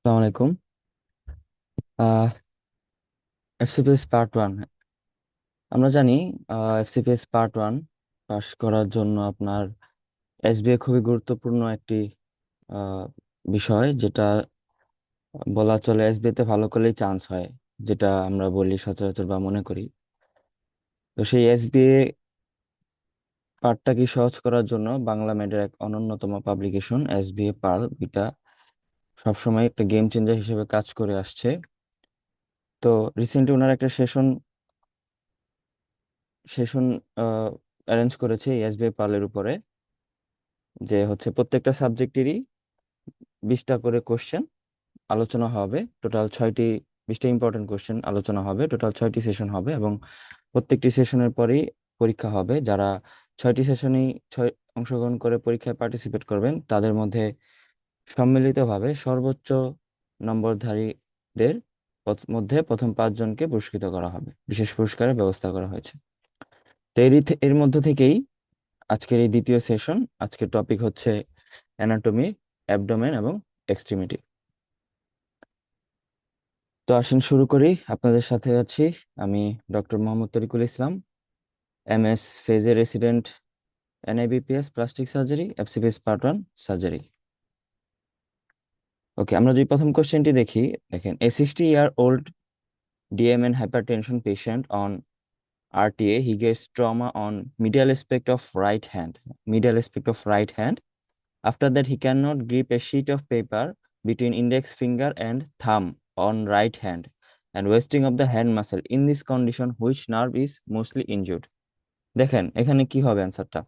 আসসালামু আলাইকুম। আহ FCPS part one. আমরা জানি এফসিপিএস পার্ট ওয়ান পাস করার জন্য আপনার এসবিএ খুবই গুরুত্বপূর্ণ একটি আহ, বিষয়, যেটা বলা চলে এসবিএ তে ভালো করলেই চান্স হয়, যেটা আমরা বলি সচরাচর বা মনে করি। তো সেই এসবিএ পার্টটাকে সহজ করার জন্য বাংলা মেডের এক অনন্যতম পাবলিকেশন এসবিএ পার্ল বিটা সবসময় একটা গেম চেঞ্জার হিসেবে কাজ করে আসছে। তো রিসেন্টলি ওনার একটা সেশন সেশন অ্যারেঞ্জ করেছে এসবিআই পার্লের উপরে, যে হচ্ছে প্রত্যেকটা সাবজেক্টেরই 20টা করে কোশ্চেন আলোচনা হবে। টোটাল 20টা ইম্পর্টেন্ট কোশ্চেন আলোচনা হবে, টোটাল 6টি সেশন হবে এবং প্রত্যেকটি সেশনের পরেই পরীক্ষা হবে। যারা 6টি সেশনেই অংশগ্রহণ করে পরীক্ষায় পার্টিসিপেট করবেন তাদের মধ্যে সম্মিলিতভাবে সর্বোচ্চ নম্বরধারীদের মধ্যে প্রথম 5 জনকে পুরস্কৃত করা হবে, বিশেষ পুরস্কারের ব্যবস্থা করা হয়েছে। তো এর মধ্য থেকেই আজকের এই দ্বিতীয় সেশন। আজকের টপিক হচ্ছে অ্যানাটমি, অ্যাবডোমেন এবং এক্সট্রিমিটি। তো আসুন শুরু করি। আপনাদের সাথে আছি আমি, ডক্টর মোহাম্মদ তরিকুল ইসলাম, এমএস ফেজে resident, NIBPS plastic surgery, FCPS part one surgery. Okay, আমরা যদি প্রথম কোশ্চেনটি দেখি, দেখেন এ 60-year-old DMN hypertension patient on RTA, he gets trauma on medial aspect of right hand. Medial aspect of right hand. After that, he cannot grip a sheet of paper between index finger and thumb on right hand and wasting of the hand muscle. In this condition, which nerve is mostly injured? দেখেন এখানে কি হবে অ্যান্সারটা।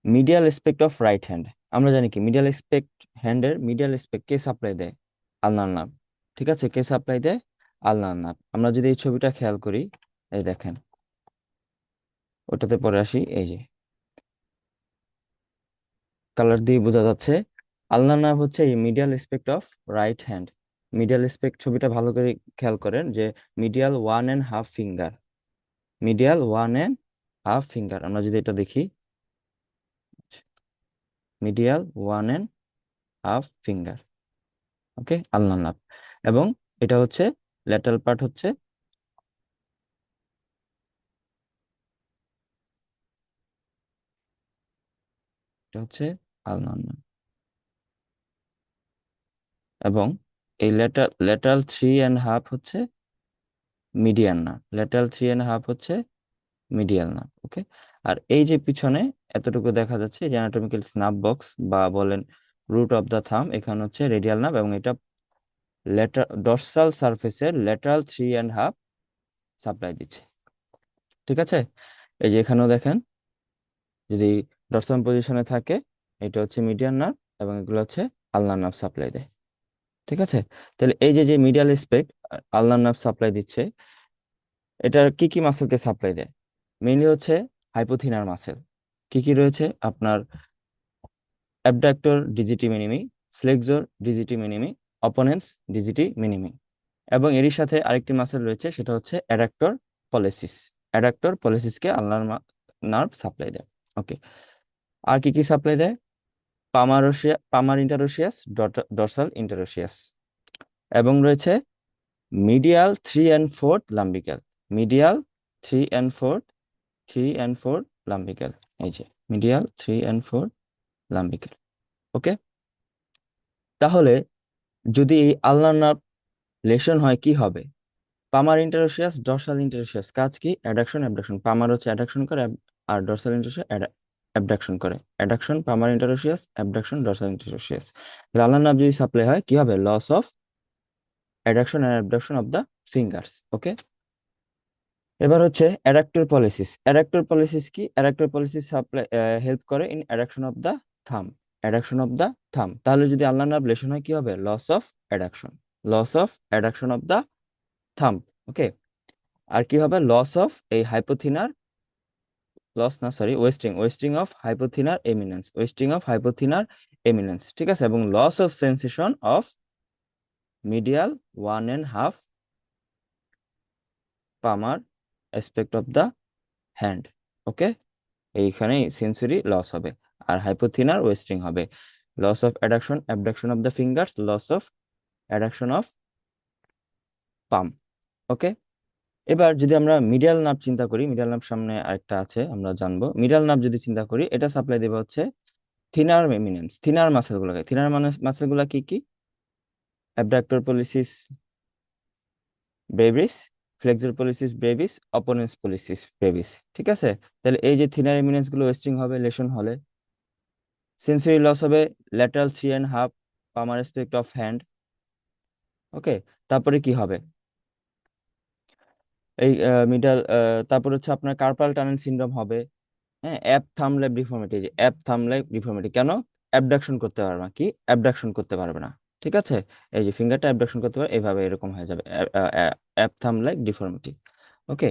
Medial aspect of right hand. আমরা জানি কি medial aspect, হ্যান্ডের medial aspect কে supply দেয়? আলনার nerve. ঠিক আছে, কে সাপ্লাই দেয়? আলনার নার্ভ। আমরা যদি এই ছবিটা খেয়াল করি, এই দেখেন, ওটাতে পরে আসি। এই যে কালার দিয়ে বোঝা যাচ্ছে আলনার নার্ভ হচ্ছে এই medial aspect of right hand. Medial aspect ছবিটা ভালো করে খেয়াল করেন, যে মিডিয়াল 1.5 ফিঙ্গার, মিডিয়াল 1.5 ফিঙ্গার। আমরা যদি এটা দেখি, মিডিয়াল 1.5 ফিঙ্গার, ওকে, আলনার নার্ভ। এবং এটা হচ্ছে ল্যাটারাল পার্ট, হচ্ছে এটা হচ্ছে আলনার নার্ভ। এবং এই ল্যাটারাল 3.5 হচ্ছে মিডিয়ান নার্ভ, ল্যাটারাল 3.5 হচ্ছে মিডিয়াল নার্ভ, ওকে। আর এই যে পিছনে এতটুকু দেখা যাচ্ছে, যে অ্যানাটমিক্যাল স্নাপ বক্স বা বলেন রুট অফ দা থাম, এখানে হচ্ছে রেডিয়াল নার্ভ এবং এটা ডর্সাল সারফেসের ল্যাটারাল 3.5 সাপ্লাই দিচ্ছে। ঠিক আছে, এই যে এখানেও দেখেন, যদি ডর্সাল পজিশনে থাকে, এটা হচ্ছে মিডিয়ান নার্ভ এবং এগুলো হচ্ছে আলনার নার্ভ সাপ্লাই দেয়। ঠিক আছে, তাহলে এই যে যে মিডিয়াল স্পেক্ট আলনার নার্ভ সাপ্লাই দিচ্ছে, এটা কি কি মাসেলকে সাপ্লাই দেয়? মেইনলি হচ্ছে হাইপোথিনার মাসেল। কি কি রয়েছে আপনার? Abductor digiti minimi, flexor digiti minimi, opponens digiti minimi. এবং এরই সাথে আরেকটি মাসেল রয়েছে, সেটা হচ্ছে অ্যাডাক্টর পলেসিস। অ্যাডাক্টর পলেসিসকে আলনার নার্ভ সাপ্লাই দেয়। ওকে, আর কি কি সাপ্লাই দেয়? Palmar interosseous, dorsal interosseous. এবং রয়েছে medial 3 and 4 lumbrical, medial 3 and 4, 3 and 4 lumbrical. এই যে মিডিয়াল 3 and 4 লাম্বিক্যাল, ওকে। তাহলে যদি এই আলনার নার্ভ লেশন হয় কি হবে? পামার ইন্টারোশিয়াস, ডর্সাল ইন্টারোশিয়াস কাজ কি? Addiction abduction. পামার হচ্ছে অ্যাডাকশন করে, আর ডর্সাল ইন্টারোশিয়াস অ্যাবডাকশন করে। Adduction palmar interosseous, abduction dorsal interosseous. Ulnar nerve যদি সাপ্লাই হয় কি হবে? Loss of adduction and abduction of the fingers, okay. এবার হচ্ছে অ্যাডাক্টর পলিসিস। অ্যাডাক্টর পলিসিস কি? অ্যাডাক্টর পলিসিস সাপ্লাই হেল্প করে in adduction of the thumb, adduction of the থাম। তাহলে যদি আলনার নার্ভ লেশন হয় কি হবে? Loss of adduction, loss of adduction of the thumb, okay. আর কি হবে? লস অফ এই হাইপোথিনার, লস না sorry, wasting, wasting of hypothenar eminence, wasting of hypothenar eminence. ঠিক আছে, এবং loss of sensation of medial 1.5 palmar aspect of the hand, okay. এইখানে sensory loss হবে আর হাইপোথিনার ওয়েস্টিং হবে। Loss of adduction, abduction of the fingers, loss of adduction of palm. Okay, এবার যদি আমরা মিডিয়াল নার্ভ চিন্তা করি, মিডিয়াল নার্ভ সামনে আরেকটা আছে আমরা জানবো। মিডিয়াল নার্ভ যদি চিন্তা করি, এটা সাপ্লাই দেবে হচ্ছে থিনার এমিনেন্স, থিনার মাসেল গুলোকে। থিনার মাসেল গুলা কি কি? Abductor pollicis brevis, flexor pollicis brevis, opponens pollicis brevis. ঠিক আছে, তাহলে এই যে থিনার এমিনেন্স গুলো ওয়েস্টিং হবে লেশন হলে, সেন্সরি লস হবে lateral 3.5 palmar respect of hand. Okay, তারপরে কি হবে? এই মিডাল, তারপর হচ্ছে আপনার কার্পাল টানেল সিনড্রোম হবে। হ্যাঁ, অ্যাপ থাম লেগ ডিফর্মিটি, যে অ্যাপ থাম লেগ ডিফর্মিটি কেন? অ্যাবডাকশন করতে পারবে না, কি অ্যাবডাকশন করতে পারবে না। ঠিক আছে, এই যে ফিঙ্গারটা অ্যাবডাকশন করতে পারে, এইভাবে এরকম হয়ে যাবে অ্যাপ থাম লেগ ডিফর্মিটি। ওকে,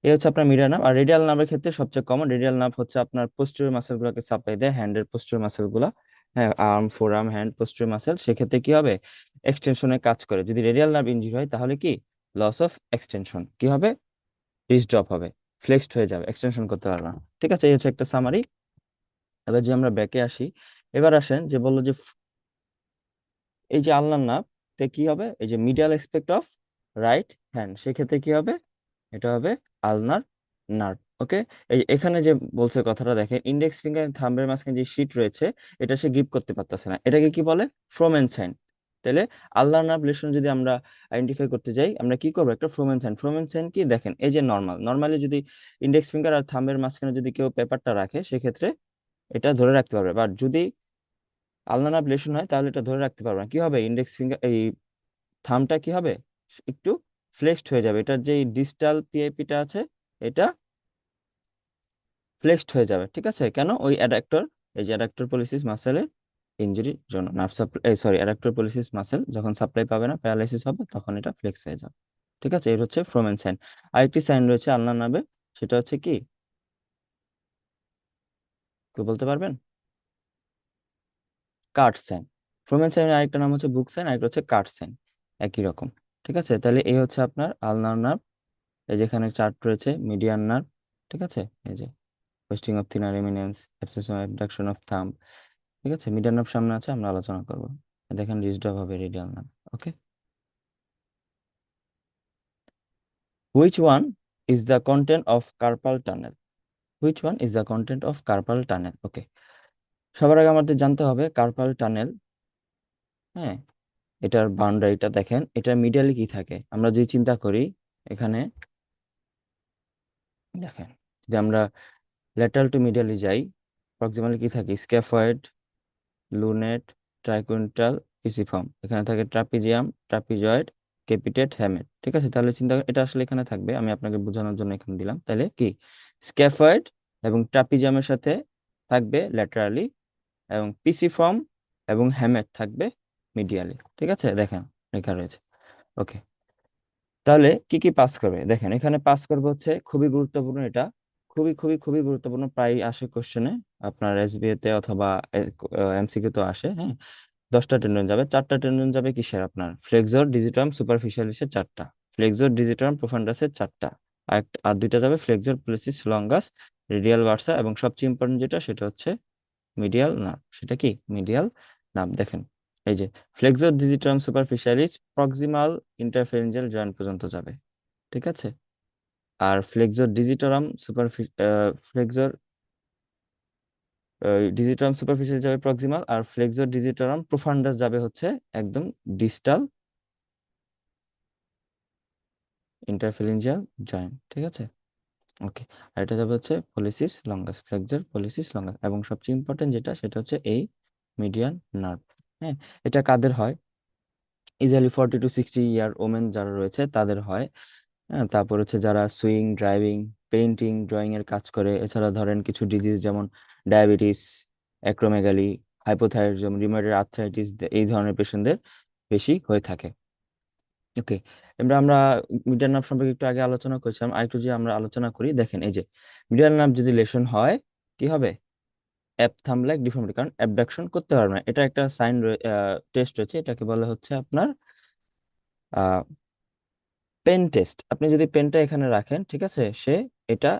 এই হচ্ছে আপনার মিডিয়াল নার্ভ। আর রেডিয়াল নার্ভের ক্ষেত্রে সবচেয়ে কমন, রেডিয়াল নার্ভ হচ্ছে আপনার পোস্টেরিয়র মাসেল গুলোকে সাপ্লাই দেয়, হ্যান্ডের পোস্টেরিয়র মাসেল গুলা। হ্যাঁ, arm, four arm, hand posterior muscle. সেক্ষেত্রে কি হবে? এক্সটেনশনে কাজ করে। যদি রেডিয়াল নার্ভ ইনজুরি হয় তাহলে কি? লস অফ এক্সটেনশন, কি হবে? রিচ ড্রপ হবে, ফ্লেক্সড হয়ে যাবে, এক্সটেনশন করতে পারবে না। ঠিক আছে, এই হচ্ছে একটা সামারি। এবার যে আমরা ব্যাকে আসি, এবার আসেন যে বললো যে এই যে আলনার নার্ভ তে কি হবে? এই যে medial aspect of right hand, সেক্ষেত্রে কি হবে? এটা হবে আলনার নার্ভ। ওকে, এই এখানে যে বলছে কথাটা দেখেন, ইন্ডেক্স ফিঙ্গার থাম্বের মাঝখানে যে শীট রয়েছে, এটা সে গ্রিপ করতে পারতেছে না, এটাকে কি বলে? ফ্রোমেন সাইন। তাহলে আলনার নার্ভ লেশন যদি আমরা আইডেন্টিফাই করতে যাই, আমরা কি করবো? একটা ফ্রোমেন সাইন। ফ্রোমেন সাইন কি দেখেন, এই যে নর্মালি যদি ইন্ডেক্স ফিঙ্গার আর থাম্বের মাঝখানে যদি কেউ পেপারটা রাখে, সেক্ষেত্রে এটা ধরে রাখতে পারবে। বাট যদি আলনার নার্ভ লেশন হয় তাহলে এটা ধরে রাখতে পারবে না। কি হবে? ইন্ডেক্স ফিঙ্গার, এই থামটা কি হবে? একটু ফ্লেক্সড হয়ে যাবে, এটার যে ডিস্টাল পিআইপিটা আছে, এটা ফ্লেক্সড হয়ে যাবে। ঠিক আছে, কেন? ওই অ্যাডাক্টর, এই যে অ্যাডাক্টর পলিসিস মাসেলের ইনজুরির জন্য, nerve supply, sorry, adductor policies muscle যখন সাপ্লাই পাবে না, প্যারালাইসিস হবে, তখন এটা ফ্লেক্স হয়ে যাবে। ঠিক আছে, এর হচ্ছে ফ্রোমেন সাইন। আরেকটি সাইন রয়েছে আলনার নার্ভে, সেটা হচ্ছে কি? কেউ বলতে পারবেন? Cart sign. ফ্রোমেন সাইনের আরেকটা নাম হচ্ছে বুক সাইন, আরেকটা হচ্ছে কার্ট সাইন, একই রকম। ঠিক আছে, তাহলে এই হচ্ছে আপনার আলনার নার্ভ। এই যেখানে চার্ট রয়েছে মিডিয়ান নার্ভ। ঠিক আছে, এই যে wasting of thinner eminence, abscess of abduction of thumb. ঠিক আছে, মিডিয়ান নার্ভ সামনে আছে, আমরা আলোচনা করব। দেখেন রিজড হবে radial nerve. Okay, which one is the content of carpal tunnel? Which one is the content of carpal tunnel? Okay, সবার আগে আমাদের জানতে হবে কার্পাল টানেল। হ্যাঁ, এটার বাউন্ডারিটা দেখেন, এটার মিডিয়ালি কি থাকে। আমরা যদি চিন্তা করি, এখানে দেখেন, যদি আমরা ল্যাটারাল টু মিডিয়ালি যাই, প্রক্সিমালি কি থাকে? Scaphoid, lunate, triquetral, pisiform. এখানে থাকে ট্রাপিজিয়াম, ট্রাপিজয়েড, ক্যাপিটেট, হ্যামেট। ঠিক আছে, তাহলে চিন্তা এটা আসলে এখানে থাকবে, আমি আপনাকে বোঝানোর জন্য এখানে দিলাম। তাহলে কি? স্ক্যাফয়েড এবং ট্রাপিজিয়ামের সাথে থাকবে ল্যাটারালি, এবং পিসিফর্ম এবং হ্যামেট থাকবে মিডিয়ালি। ঠিক আছে, দেখেন লেখা রয়েছে। ওকে, তাহলে কি কি পাস করবে? দেখেন এখানে পাস করবে হচ্ছে, খুবই গুরুত্বপূর্ণ এটা, খুবই খুবই খুবই গুরুত্বপূর্ণ, প্রায় আসে কোশ্চেনে, আপনার এসবিএ তে অথবা এমসিকিউ তো আসে। হ্যাঁ, 10টা টেন্ডন যাবে, 4টা টেন্ডন যাবে কিসের? আপনার ফ্লেক্সর ডিজিটাম সুপারফিশিয়ালিসের 4টা, ফ্লেক্সর ডিজিটাম প্রোফান্ডাসের 4টা, আর 2টা যাবে flexor places longus, radial versa, এবং সবচেয়ে ইম্পর্টেন্ট যেটা, সেটা হচ্ছে মিডিয়াল নার্ভ। সেটা কি? Medial nerve. দেখেন এই যে flexor digitorum superficialis proximal ইন্টারফেরেঞ্জিয়াল joint পর্যন্ত যাবে। ঠিক আছে, আর ফ্লেক্সর ডিজিটারাম ফ্লেক্সর ডিজিটারাম সুপারফিশিয়াল যাবে প্রক্সিমাল, আর ফ্লেক্সর ডিজিটারাম প্রোফান্ডাস যাবে হচ্ছে একদম ডিস্টাল ইন্টারফেরেঞ্জিয়াল জয়েন্ট। ঠিক আছে, ওকে। আর এটা যাবে হচ্ছে policies longus, flexor policies longus, এবং সবচেয়ে ইম্পর্টেন্ট যেটা, সেটা হচ্ছে এই মিডিয়ান নার্ভ। হ্যাঁ, এটা কাদের হয়? ইজালি 40 to 60 ইয়ার ওমেন যারা রয়েছে তাদের হয়। হ্যাঁ, তারপর হচ্ছে যারা সুইং, ড্রাইভিং, পেইন্টিং, ড্রয়িং এর কাজ করে, এছাড়া ধরেন কিছু ডিজিজ যেমন diabetes, acromegaly, hypothyroidism, rheumatoid arthritis, এই ধরনের পেশেন্টদের বেশি হয়ে থাকে। ওকে, এবার আমরা মিডিয়াল নার্ভ সম্পর্কে একটু আগে আলোচনা করেছিলাম, আর একটু যে আমরা আলোচনা করি, দেখেন এই যে মিডিয়াল নার্ভ যদি লেশন হয়, কি হবে? অ্যাপথামলাইক ডিফর্মিটি, কারণ অ্যাবডাকশন করতে পারবে না। এটা একটা সাইন টেস্ট রয়েছে, এটাকে বলা হচ্ছে আপনার পেন টেস্ট। আপনি যদি পেনটা এখানে রাখেন, ঠিক আছে, সে এটা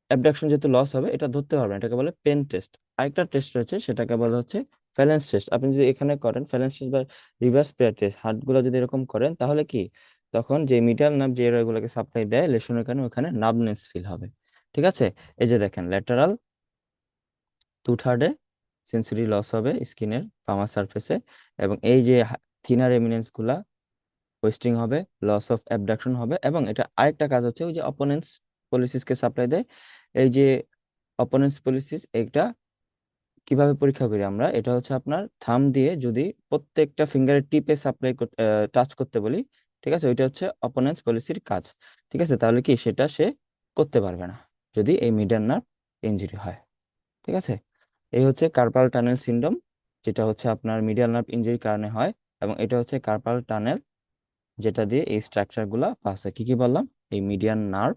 অ্যাবডাকশন যেহেতু লস হবে, এটা ধরতে পারবে না, এটাকে বলে পেন টেস্ট। আরেকটা টেস্ট রয়েছে, সেটাকে বলা হচ্ছে ফ্যালেন্স টেস্ট আপনি যদি এখানে করেন, ফ্যালেন্স টেস্ট বা রিভার্স পেয়ার টেস্ট, হার্টগুলো যদি এরকম করেন, তাহলে কি তখন যে মিডল নার্ভ যে এরিয়াগুলোকে সাপ্লাই দেয় লেশনের কারণে ওখানে নার্ভনেস ফিল হবে। ঠিক আছে, এই যে দেখেন ল্যাটারাল 2/3 সেন্সরি লস হবে স্কিনের পামার সারফেসে, এবং এই যে থিনার এমিনেন্স গুলা ওয়েস্টিং হবে, লস অফ অ্যাবডাকশন হবে, এবং এটা আরেকটা কাজ হচ্ছে ওই যে অপোনেন্স পলিসিসকে সাপ্লাই দেয়। এই যে অপোনেন্স পলিসিস এটা কিভাবে পরীক্ষা করি আমরা, এটা হচ্ছে আপনার থাম দিয়ে যদি প্রত্যেকটা ফিঙ্গারের টিপে সাপ্লাই টাচ করতে বলি, ঠিক আছে, ওইটা হচ্ছে অপোনেন্স পলিসির কাজ। ঠিক আছে, তাহলে কি সেটা সে করতে পারবে না যদি এই মিডিয়ান নার্ভ ইনজুরি হয়। ঠিক আছে, এই হচ্ছে কার্পাল টানেল সিনড্রোম, যেটা হচ্ছে আপনার মিডিয়াল নার্ভ ইনজুরির কারণে হয়। এবং এটা হচ্ছে কার্পাল টানেল যেটা দিয়ে এই স্ট্রাকচার গুলা পাস হয়। কি কি বললাম, এই median nerve,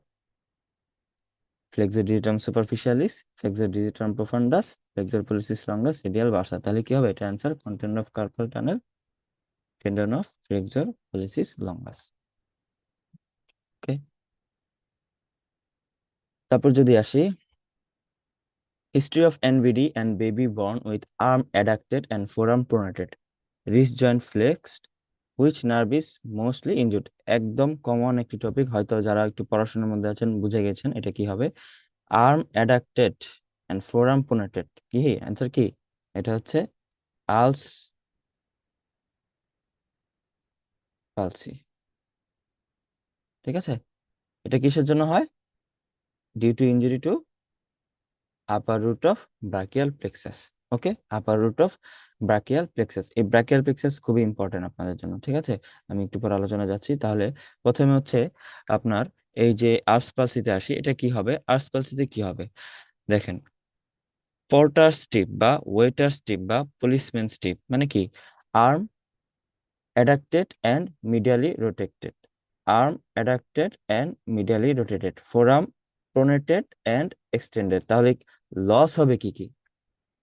flexor digitorum superficialis, flexor digitorum profundus, flexor pollicis longus, radial bursa. তাহলে কি হবে, এটা answer content of carpal tunnel, tendon of flexor pollicis longus। Okay, তারপর যদি আসি, history of NVD and baby born with arm adducted and forearm pronated, wrist joint flexed, which nerve is mostly injured. একদম common একটি topic, হয়তো যারা একটু পড়াশোনার মধ্যে আছেন বুঝে গেছেন এটা কি হবে। আর্ম অ্যাডাক্টেড অ্যান্ড ফোরাম প্রোনাটেড, কি অ্যান্সার কি, এটা হচ্ছে আলস পালসি। ঠিক আছে, এটা কিসের জন্য হয়, due to injury to upper root of brachial plexus. Okay, upper root of brachial plexus, এই ব্রাকিয়াল প্লেক্সাস খুবই ইম্পর্টেন্ট আপনাদের জন্য। ঠিক আছে, আমি একটু পর আলোচনা যাচ্ছি। তাহলে প্রথমে হচ্ছে আপনার এই যে আর্স পালসিতে আসি, এটা কি হবে, আর্স পালসিতে কি হবে দেখেন, পর্টার স্টিপ বা ওয়েটার স্টিপ বা পুলিশম্যান স্টিপ মানে কি, arm adducted and medially rotated, arm adducted and medially rotated, forearm pronated and extended. তাহলে লস হবে কি কি,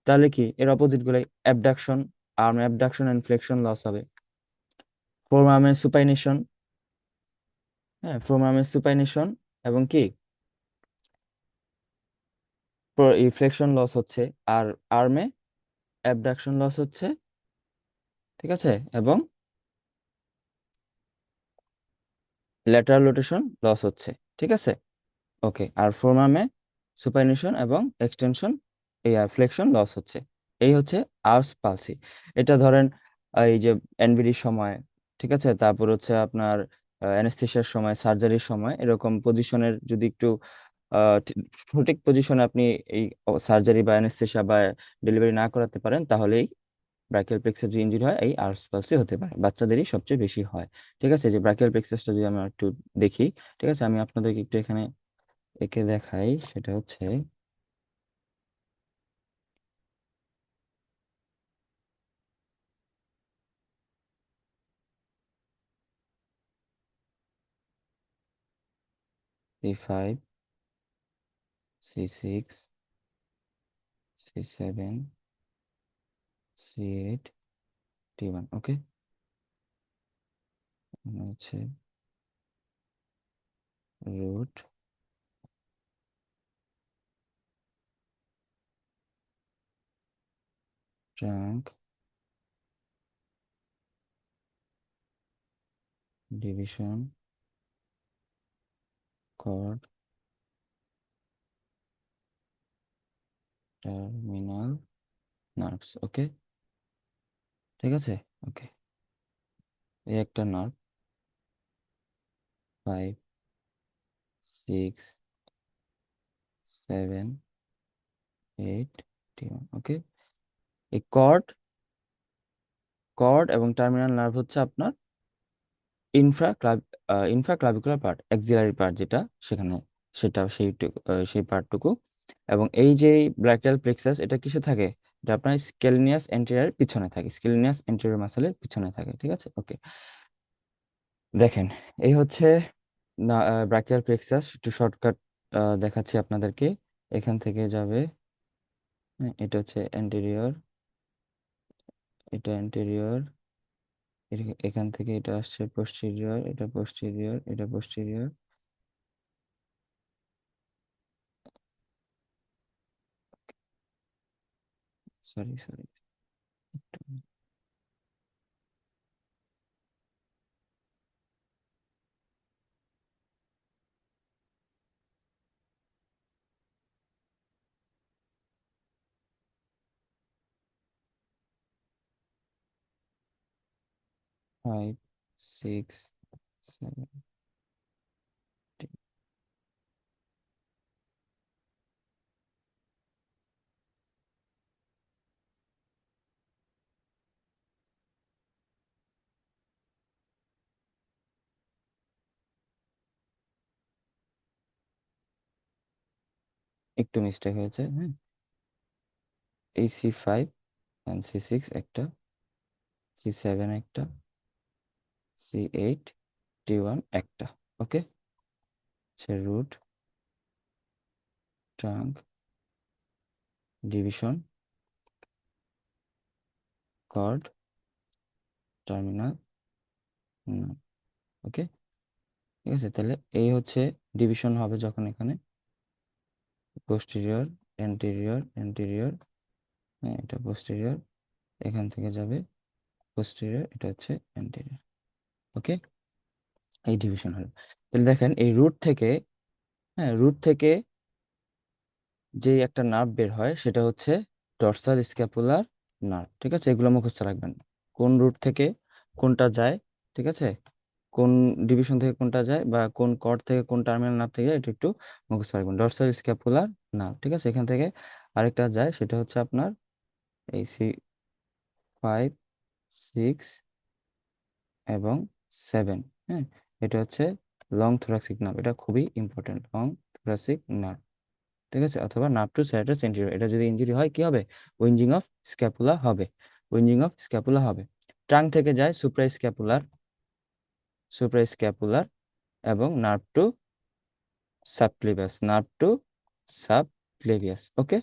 তাহলে কি এর অপোজিট গুলাই, abduction, arm abduction and flexion loss হবে, ফোর আর্মের সুপাইনেশন, হ্যাঁ ফোর আর্মের সুপাইনেশন, এবং কি ফ্লেকশন লস হচ্ছে, আর আর্মে অ্যাবডাকশন লস হচ্ছে। ঠিক আছে, এবং ল্যাটারাল রোটেশন লস হচ্ছে। ঠিক আছে, ওকে, আর ফোর আর্মে সুপাইনেশন এবং এক্সটেনশন, এই আর ফ্লেকশন লস হচ্ছে। এই হচ্ছে আর্স পালসি। এটা ধরেন এই যে এনভিডির সময়, ঠিক আছে, তারপর হচ্ছে আপনার অ্যানেস্থেসিয়ার সময়, সার্জারির সময় এরকম পজিশনের যদি একটু সঠিক পজিশনে আপনি এই সার্জারি বা অ্যানেস্থেসিয়া বা ডেলিভারি না করাতে পারেন, তাহলেই ব্রাকিয়াল প্লেক্সাস যে ইনজুরি হয় এই আর্স পালসি হতে পারে, বাচ্চাদেরই সবচেয়ে বেশি হয়। ঠিক আছে, যে ব্রাকিয়াল প্লেক্সাসটা যদি আমরা একটু দেখি, ঠিক আছে, আমি আপনাদেরকে একটু এখানে একে দেখাই, সেটা হচ্ছে C5, C6, C7, C8, T1। Okay, হচ্ছে root, trunk, division, cord, terminal nerves. Okay, ঠিক আছে, ওকে, এই একটা নার্ভ, 5, 6, 7, 8, T1। ওকে, এই কর্ড, কর্ড এবং টার্মিনাল নার্ভ হচ্ছে আপনার ইনফ্রা ইনফ্রাক্লাভিকুলার পার্ট, অ্যাক্সিলারি পার্ট যেটা সেখানে, সেটা সেই পার্টটুকু। এবং এই যে ব্র্যাকিয়াল প্লেক্সাস এটা কিসে থাকে, এটা আপনার স্কেলিনিয়াস এন্টেরিয়র পিছনে থাকে, স্কেলিনিয়াস এন্টেরিয়র মাসলের পিছনে থাকে। ঠিক আছে, ওকে, দেখেন এই হচ্ছে না ব্র্যাকিয়াল প্লেক্সাস, একটু শর্টকাট দেখাচ্ছি আপনাদেরকে। এখান থেকে যাবে, হ্যাঁ, এটা হচ্ছে অ্যান্টেরিয়র, এটা অ্যান্টেরিয়র, এখান থেকে এটা আসছে পোস্টেরিয়র, এটা পোস্টেরিয়র, এটা posterior, sorry sorry, five, six, seven. একটু মিস্টেক হয়েছে, হ্যাঁ। এই C5 and C6 একটা, C7 একটা, C8, T1 একটা। ওকে, সে root, trunk, division, cord, terminal. Okay, ঠিক আছে। তাহলে এই হচ্ছে ডিভিশন হবে যখন এখানে পোস্টেরিয়র, অ্যান্টেরিয়র, অ্যান্টেরিয়র, হ্যাঁ এটা পোস্টেরিয়র, এখান থেকে যাবে পোস্টেরিয়র, এটা হচ্ছে অ্যান্টেরিয়র। ওকে, এই ডিভিশন হলো। তাহলে দেখেন এই রুট থেকে, হ্যাঁ রুট থেকে যে একটা নার্ভ বের হয় সেটা হচ্ছে ডর্সাল স্ক্যাপুলার নার্ভ। ঠিক আছে, এগুলো মুখস্থ রাখবেন, কোন রুট থেকে কোনটা যায়। ঠিক আছে, কোন ডিভিশন থেকে কোনটা যায় বা কোন কর্ড থেকে কোন টার্মিনাল নার্ভ থেকে যায়, এটা একটু মুখস্থ রাখবেন। ডর্সাল স্ক্যাপুলার নার্ভ, ঠিক আছে। এখান থেকে আরেকটা যায়, সেটা হচ্ছে আপনার এই C5, 6 এবং 7। হ্যাঁ, এটা হচ্ছে লং থোরাসিক নার্ভ, এটা খুবই ইম্পর্টেন্ট, লং থোরাসিক নার্ভ। ঠিক আছে, অথবা নার্ভ টু স্যাটাস এন্টেরিয়র। এটা যদি ইনজুরি হয় কি হবে? উইঞ্জিং অফ স্ক্যাপুলা হবে, উইঞ্জিং অফ স্ক্যাপুলা হবে। ট্রাঙ্ক থেকে যায় সুপ্রা স্ক্যাপুলার, সুপ্রা স্ক্যাপুলার, এবং নার্ভ টু সাবক্লিভিয়াস, নার্ভ টু সাবক্লিভিয়াস। ওকে,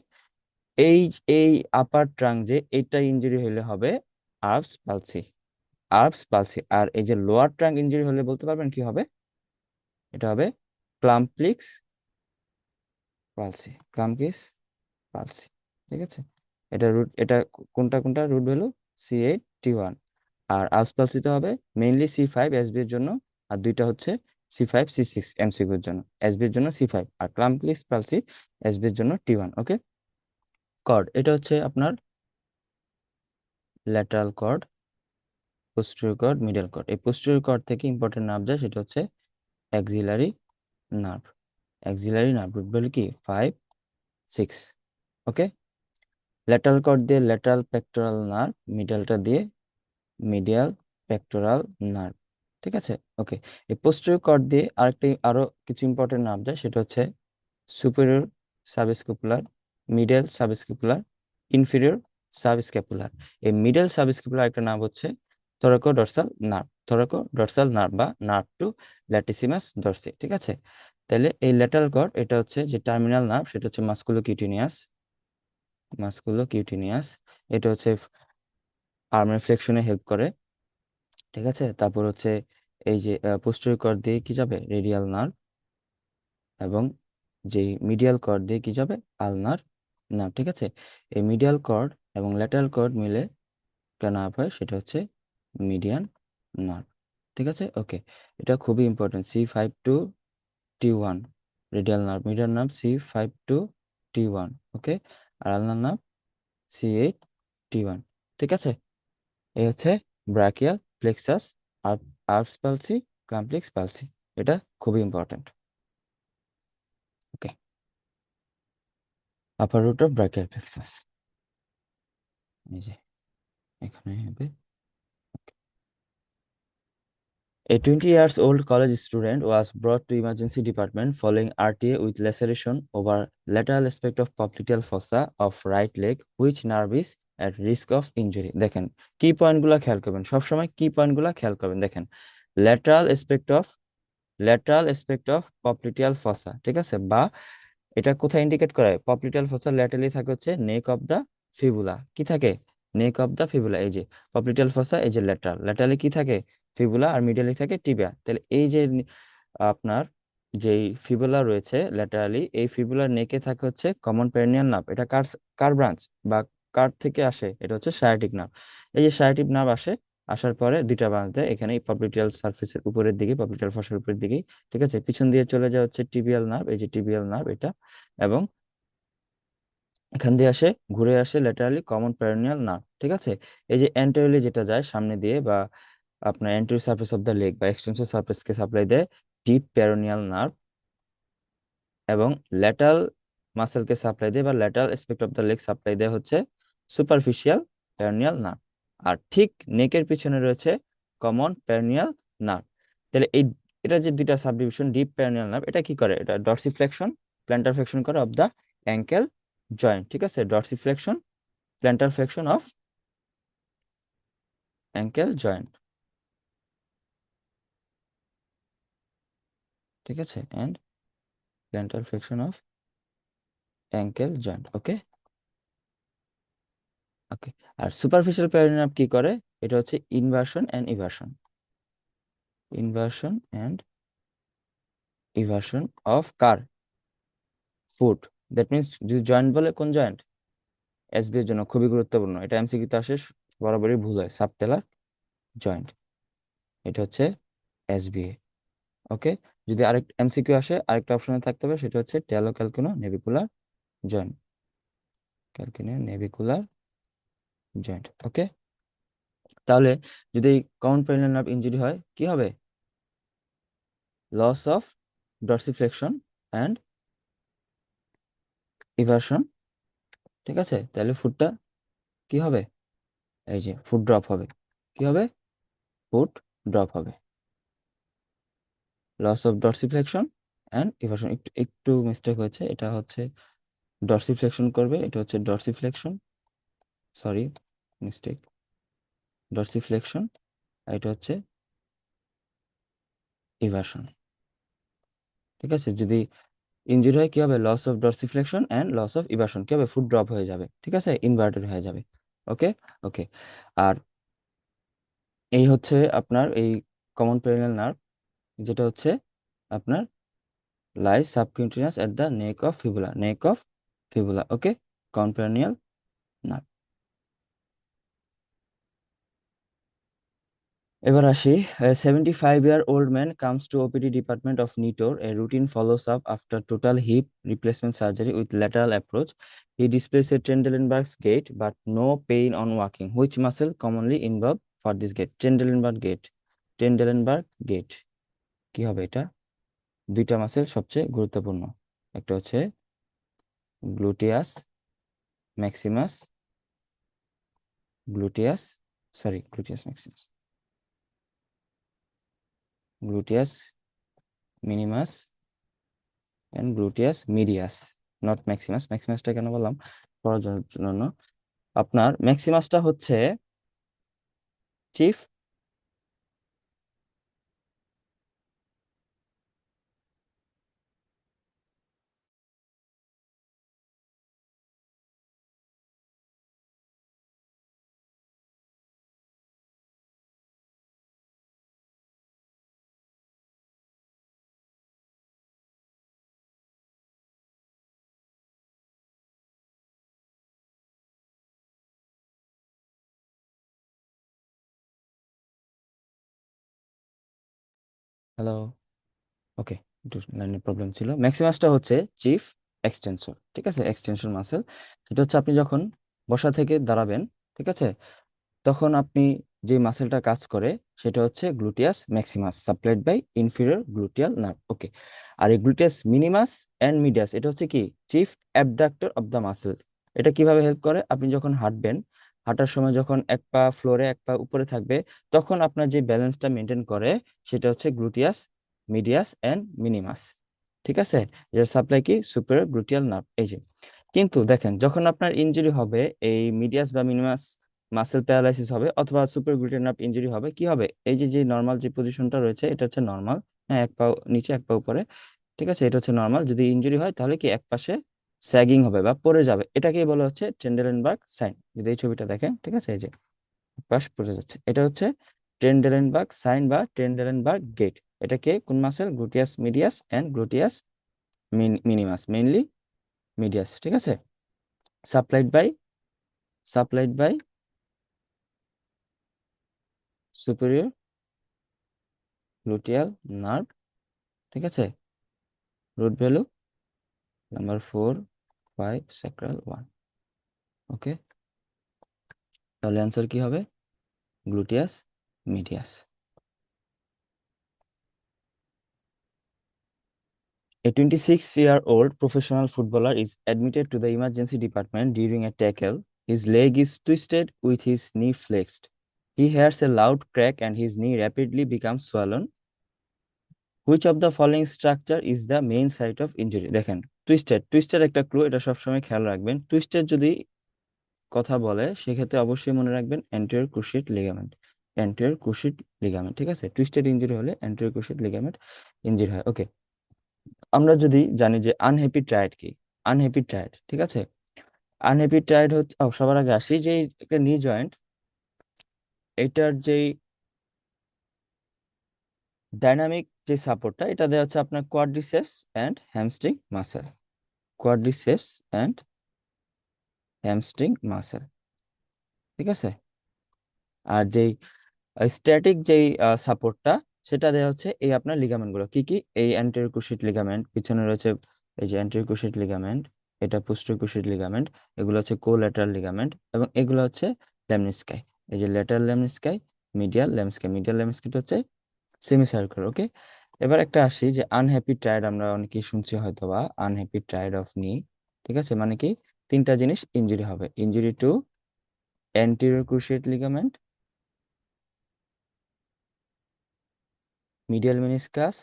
এই এই আপার ট্রাঙ্ক যে এটা ইনজুরি হলে হবে আর্বস পালসি, আর্বস পালসি। আর এই যে লোয়ার ট্রাঙ্ক ইনজুরি হলে বলতে পারবেন কি হবে? এটা হবে ক্লাম্পলিক্স পালসি, ক্লাম্পিস পালসি। ঠিক আছে, এটা রুট, এটা কোনটা কোনটা রুট ভ্যালু? C8, T1। আর আলস পালসিতে হবে মেইনলি C5, SB এর জন্য, আর দুইটা হচ্ছে C5, C6 MCQ এর জন্য। SB এর জন্য C5, আর ক্লাম্পলিক্স পালসি SB এর জন্য T1। ওকে, কর্ড, এটা হচ্ছে আপনার lateral cord, posterior cord, middle cord. এই পোস্টেরিয়র কর্ড থেকে ইম্পর্টেন্ট নার্ভ যায়, সেটা হচ্ছে axillary nerve. Axillary nerve root value কি? 5, 6। ওকে, ল্যাটারাল কর্ড দিয়ে ল্যাটারাল পেক্টোরাল নার্ভ, মিডলটা দিয়ে মিডিয়াল পেক্টোরাল নার্ভ। ঠিক আছে, ওকে। এই পোস্টেরিয়র কর্ড দিয়ে আরো কিছু ইম্পর্টেন্ট নার্ভ যায়, সেটা হচ্ছে superior subscapular, middle subscapular, inferior subscapular. এই মিডল সাবস্ক্যাপুলার একটা নার্ভ হচ্ছে থোরাকো ডর্সাল নার্ভ, থোরাকো ডর্সাল নার্ভ বা নার্ভ টু ল্যাটিসিমাস ডরসি। ঠিক আছে, তাহলে এই ল্যাটারাল কর্ড, এটা হচ্ছে যে টার্মিনাল নার্ভ, সেটা হচ্ছে মাস্কুলোকিউটেনিয়াস, মাস্কুলোকিউটেনিয়াস। এটা হচ্ছে আর্মের ফ্লেকশনে হেল্প করে। ঠিক আছে, তারপর হচ্ছে এই যে পোস্টেরিয়র কর্ড দিয়ে কি যাবে? Radial nerve. এবং যে মিডিয়াল কর্ড দিয়ে কি যাবে? আলনার নার্ভ। ঠিক আছে, এই মিডিয়াল কর্ড এবং ল্যাটারাল কর্ড মিলে একটা নার্ভ হয়, সেটা হচ্ছে মিডিয়ান নার্ভ। ঠিক আছে, ওকে। এটা খুবই important, C5 to T1 radial nerve, medial nerve C5 to T1। Okay, আর আলনার নার্ভ C8, T1। ঠিক আছে, এই হচ্ছে brachial plexus, Erb's palsy, Klumpke's palsy. এটা খুবই important. Okay, upper root of brachial plexus, এই যে এখানে হবে। A 20 years old college student was brought to emergency department following RTA with laceration over lateral aspect of popliteal fossa of right leg, which nerve is at risk of injury। দেখেন কি পয়েন্টগুলো খেয়াল করবেন, সবসময় কি পয়েন্টগুলো খেয়াল করবেন। দেখেন lateral aspect of, lateral aspect of popliteal fossa. ঠিক আছে, বা এটা কোথায় ইন্ডিকেট করে? পপ্লিটিয়াল ফসার ল্যাটারালি থাকে হচ্ছে নেক অফ দা ফিবুলা। কি থাকে? Neck of the fibula. এই যে পপ্লিটিয়াল ফসা, এই যে ল্যাটারাল, ল্যাটারালি কি থাকে? ফিবুলা, আর মিডিয়ালি থাকে টিবিয়া। তাহলে এই যে আপনার যেই ফিবুলা রয়েছে ল্যাটারালি, এই ফিবুলার নেকে থাকে হচ্ছে কমন পেরিনিয়াল নার্ভ। এটা কার কার ব্রাঞ্চ বা কার থেকে আসে? এটা হচ্ছে সায়াটিক নার্ভ। এই যে সায়াটিক নার্ভ আসার পরে দুইটা বাঁধে এখানে পপ্লিটেয়াল সারফেসের উপরের দিকে, পপ্লিটেয়াল ফসের উপরের দিকে, ঠিক আছে। পিছন দিয়ে চলে যায় হচ্ছে টিবিয়াল নার্ভ, এই যে টিবিয়াল নার্ভ এটা, এবং এখান দিয়ে ঘুরে আসে ল্যাটারালি কমন পেরিনিয়াল নার্ভ, ঠিক আছে। এই যে অ্যান্টেরিয়রলি যেটা যায় সামনে দিয়ে, বা আপনার anterior surface of the leg বা এক্সটেনসর সারফেসকে সাপ্লাই দেয় ডিপ পেরিনিয়াল নার্ভ, এবং ল্যাটারাল মাসেলকে সাপ্লাই দেয় বা lateral aspect of the leg supply দেয় হচ্ছে সুপারফিশিয়াল পেরিনিয়াল নার্ভ। আর ঠিক নেকের পিছনে রয়েছে কমন পেরিনিয়াল নার্ভ। তাহলে এটা যে দুইটা সাবডিভিশন, ডিপ পেরিনিয়াল নার্ভ, এটা কি করে? এটা ডর্সিফ্লেকশন প্ল্যান্টার ফ্লেকশন করে অফ দ্য অ্যাঙ্কেল জয়েন্ট, ঠিক আছে। Dorsiflexion plantar flexion of ankle joint, ঠিক আছে, and plantar flexion of ankle joint, okay okay. আর সুপারফিশিয়াল পেরিনিয়াম কি করে? এটা হচ্ছে inversion and eversion, inversion and eversion of কার? ফুট। দ্যাট মিনস যদি জয়েন্ট বলে, কোন জয়েন্ট? এসবি এর জন্য খুবই গুরুত্বপূর্ণ, এটা এমসিকিউ তে আসে, বরাবরই ভুল হয়, সাবটেলার জয়েন্ট, এটা হচ্ছে এসবিএ, ওকে। যদি আরেক এমসিকিউ আসে, আরেকটা অপশনে থাকতে হবে, সেটা হচ্ছে টেলো ক্যালকিনো নেভিকুলার জয়েন্ট, ক্যালকিনো নেভিকুলার জয়েন্ট, ওকে। তাহলে যদি কমন পেরিনিয়াল নার্ভ ইনজুরি হয়, কি হবে? লস অফ ডর্সিফ্লেকশন অ্যান্ড ইভার্সন, ঠিক আছে। তাহলে ফুটটা কি হবে? এই যে ফুট ড্রপ হবে, কি হবে? ফুট ড্রপ হবে। লস অফ ডর্সিফ্লেকশন অ্যান্ড ইভার্সন, একটু একটু মিস্টেক হয়েছে, এটা হচ্ছে ডর্সিফ্লেকশন করবে, এটা হচ্ছে ডর্সিফ্লেকশন, সরি মিস্টেক, ডর্সিফ্লেকশন, এটা হচ্ছে ইভার্সন, ঠিক আছে। যদি ইনজুরি হয় কি হবে? Loss of dorsiflexion and loss of eversion, কি হবে? ফুট ড্রপ হয়ে যাবে, ঠিক আছে, ইনভার্টেড হয়ে যাবে, ওকে ওকে। আর এই হচ্ছে আপনার এই কমন পেরিনিয়াল নার্ভ, যেটা হচ্ছে আপনার lies subcutaneous at the neck of fibula, neck of fibula, okay, common peroneal nerve. এবার আসি, 75-year-old man comes to OPD department of NITOR. A routine follows up after total hip replacement surgery with lateral approach. He displays a Trendelenburg's gait but no pain on walking. Which muscle commonly involved for this gait? Trendelenburg gait. Trendelenburg gait কি হবে? এটা দুইটা muscle সবচেয়ে গুরুত্বপূর্ণ, একটা হচ্ছে gluteus maximus, gluteus sorry gluteus maximus, gluteus minimus and gluteus medius, not maximus. ম্যাক্সিমাসটা কেন বললাম? পড়ার জন্য। আপনার ম্যাক্সিমাসটা হচ্ছে চিফ হ্যালো, ওকে, একটু লাইনের প্রবলেম ছিল। ম্যাক্সিমাসটা হচ্ছে চিফ এক্সটেনসর, ঠিক আছে, এক্সটেনশন মাসেল। সেটা হচ্ছে আপনি যখন বসা থেকে দাঁড়াবেন, ঠিক আছে, তখন আপনি যে মাসেলটা কাজ করে সেটা হচ্ছে gluteus maximus supplied by inferior gluteal nerve, okay. আর এই গ্লুটিয়াস মিনিমাস এন্ড মিডিয়াস, এটা হচ্ছে কি? Chief abductor of the muscle. এটা কিভাবে হেল্প করে? আপনি যখন হাঁটবেন, হাঁটার সময় যখন এক পা ফ্লোরে এক পা উপরে থাকবে, তখন আপনার যে ব্যালেন্সটা মেনটেন করে সেটা হচ্ছে গ্লুটিয়াস মিডিয়াস এন্ড মিনিমাস, ঠিক আছে। এর সাপ্লাই কি? সুপিরিয়র গ্লুটিয়াল নার্ভ, এই যে। কিন্তু দেখেন, যখন আপনার ইনজুরি হবে, এই মিডিয়াস বা মিনিমাস মাসেল প্যারালাইসিস হবে অথবা সুপার গ্লুটেন নার্ভ ইনজুরি হবে, কি হবে? এই যে যে নর্মাল যে পজিশনটা রয়েছে, এটা হচ্ছে নর্মাল, হ্যাঁ, এক পা নিচে এক পা উপরে, ঠিক আছে, এটা হচ্ছে নর্মাল। যদি ইনজুরি হয় তাহলে কি এক পাশে স্যাগিং হবে বা পড়ে যাবে, এটাকেই বলা হচ্ছে ট্রেন্ডেলেনবার্গ সাইন। যদি এই ছবিটা দেখেন, ঠিক আছে, এই যে এক পাশ পড়ে যাচ্ছে, এটা হচ্ছে ট্রেন্ডেলেনবার্গ সাইন বা ট্রেন্ডেলেনবার্গ গেট। এটাকে কোন muscle? Gluteus medius and gluteus minimus, mainly medius, ঠিক আছে, supplied by supplied by superior gluteal nerve, ঠিক আছে, root value number 4, 5, sacral 1। Okay, তাহলে অ্যান্সার কি হবে? Gluteus medius. A 26-year-old professional footballer is admitted to the emergency department during a tackle. His leg is twisted with his knee flexed. He hears a loud crack and his knee rapidly becomes swollen. Which of the following structure is the main site of injury? দেখেন, twisted একটা clue, এটা সবসময় খেয়াল রাখবেন। Twisted যদি কথা বলে সেক্ষেত্রে অবশ্যই মনে রাখবেন anterior cruciate ligament, anterior cruciate ligament, ঠিক আছে। টুইস্টেড ইনজুরি হলে অ্যান্টেরিয়র ক্রুশিয়েট লিগামেন্ট ইনজুরি হয়। ওকে, আমরা যদি জানি যে আনহ্যাপি ট্রায়াড কি, আনহ্যাপি ট্রায়াড, ঠিক আছে, আনহ্যাপি ট্রায়াড হচ্ছে, সবার আগে আসি যে একটা নি জয়েন্ট, এটার যেই ডাইনামিক যে সাপোর্টটা, এটা দেওয়া হচ্ছে আপনার quadriceps and hamstring muscle, quadriceps and hamstring muscle, ঠিক আছে। আর যেই স্ট্যাটিক যেই সাপোর্টটা, সেটা দেওয়া হচ্ছে এই আপনার লিগামেন্ট গুলো, কি কি, এই অ্যান্টেরিয়র ক্রুশিয়েট লিগামেন্ট, পিছনে রয়েছে এই যে অ্যান্টেরিয়র ক্রুশিয়েট লিগামেন্ট, এটা পোস্টেরিয়র ক্রুশিয়েট লিগামেন্ট, এগুলো হচ্ছে কোল্যাটারাল লিগামেন্ট, এবং এগুলো হচ্ছে ল্যামনিস্কাই, এই যে ল্যাটারাল ল্যামনিস্কাই, মিডিয়াল ল্যামনিস্কাই, মিডিয়াল ল্যামনিস্কাইটা হচ্ছে সেমি সার্কুলার। ওকে, এবার একটা আসি যে আনহ্যাপি ট্রায়াড, আমরা অনেকেই শুনছি হয়তো বা আনহ্যাপি ট্রায়াড অফ নি, ঠিক আছে, মানে কি তিনটা জিনিস ইনজুরি হবে, injury to anterior cruciate ligament, medial meniscus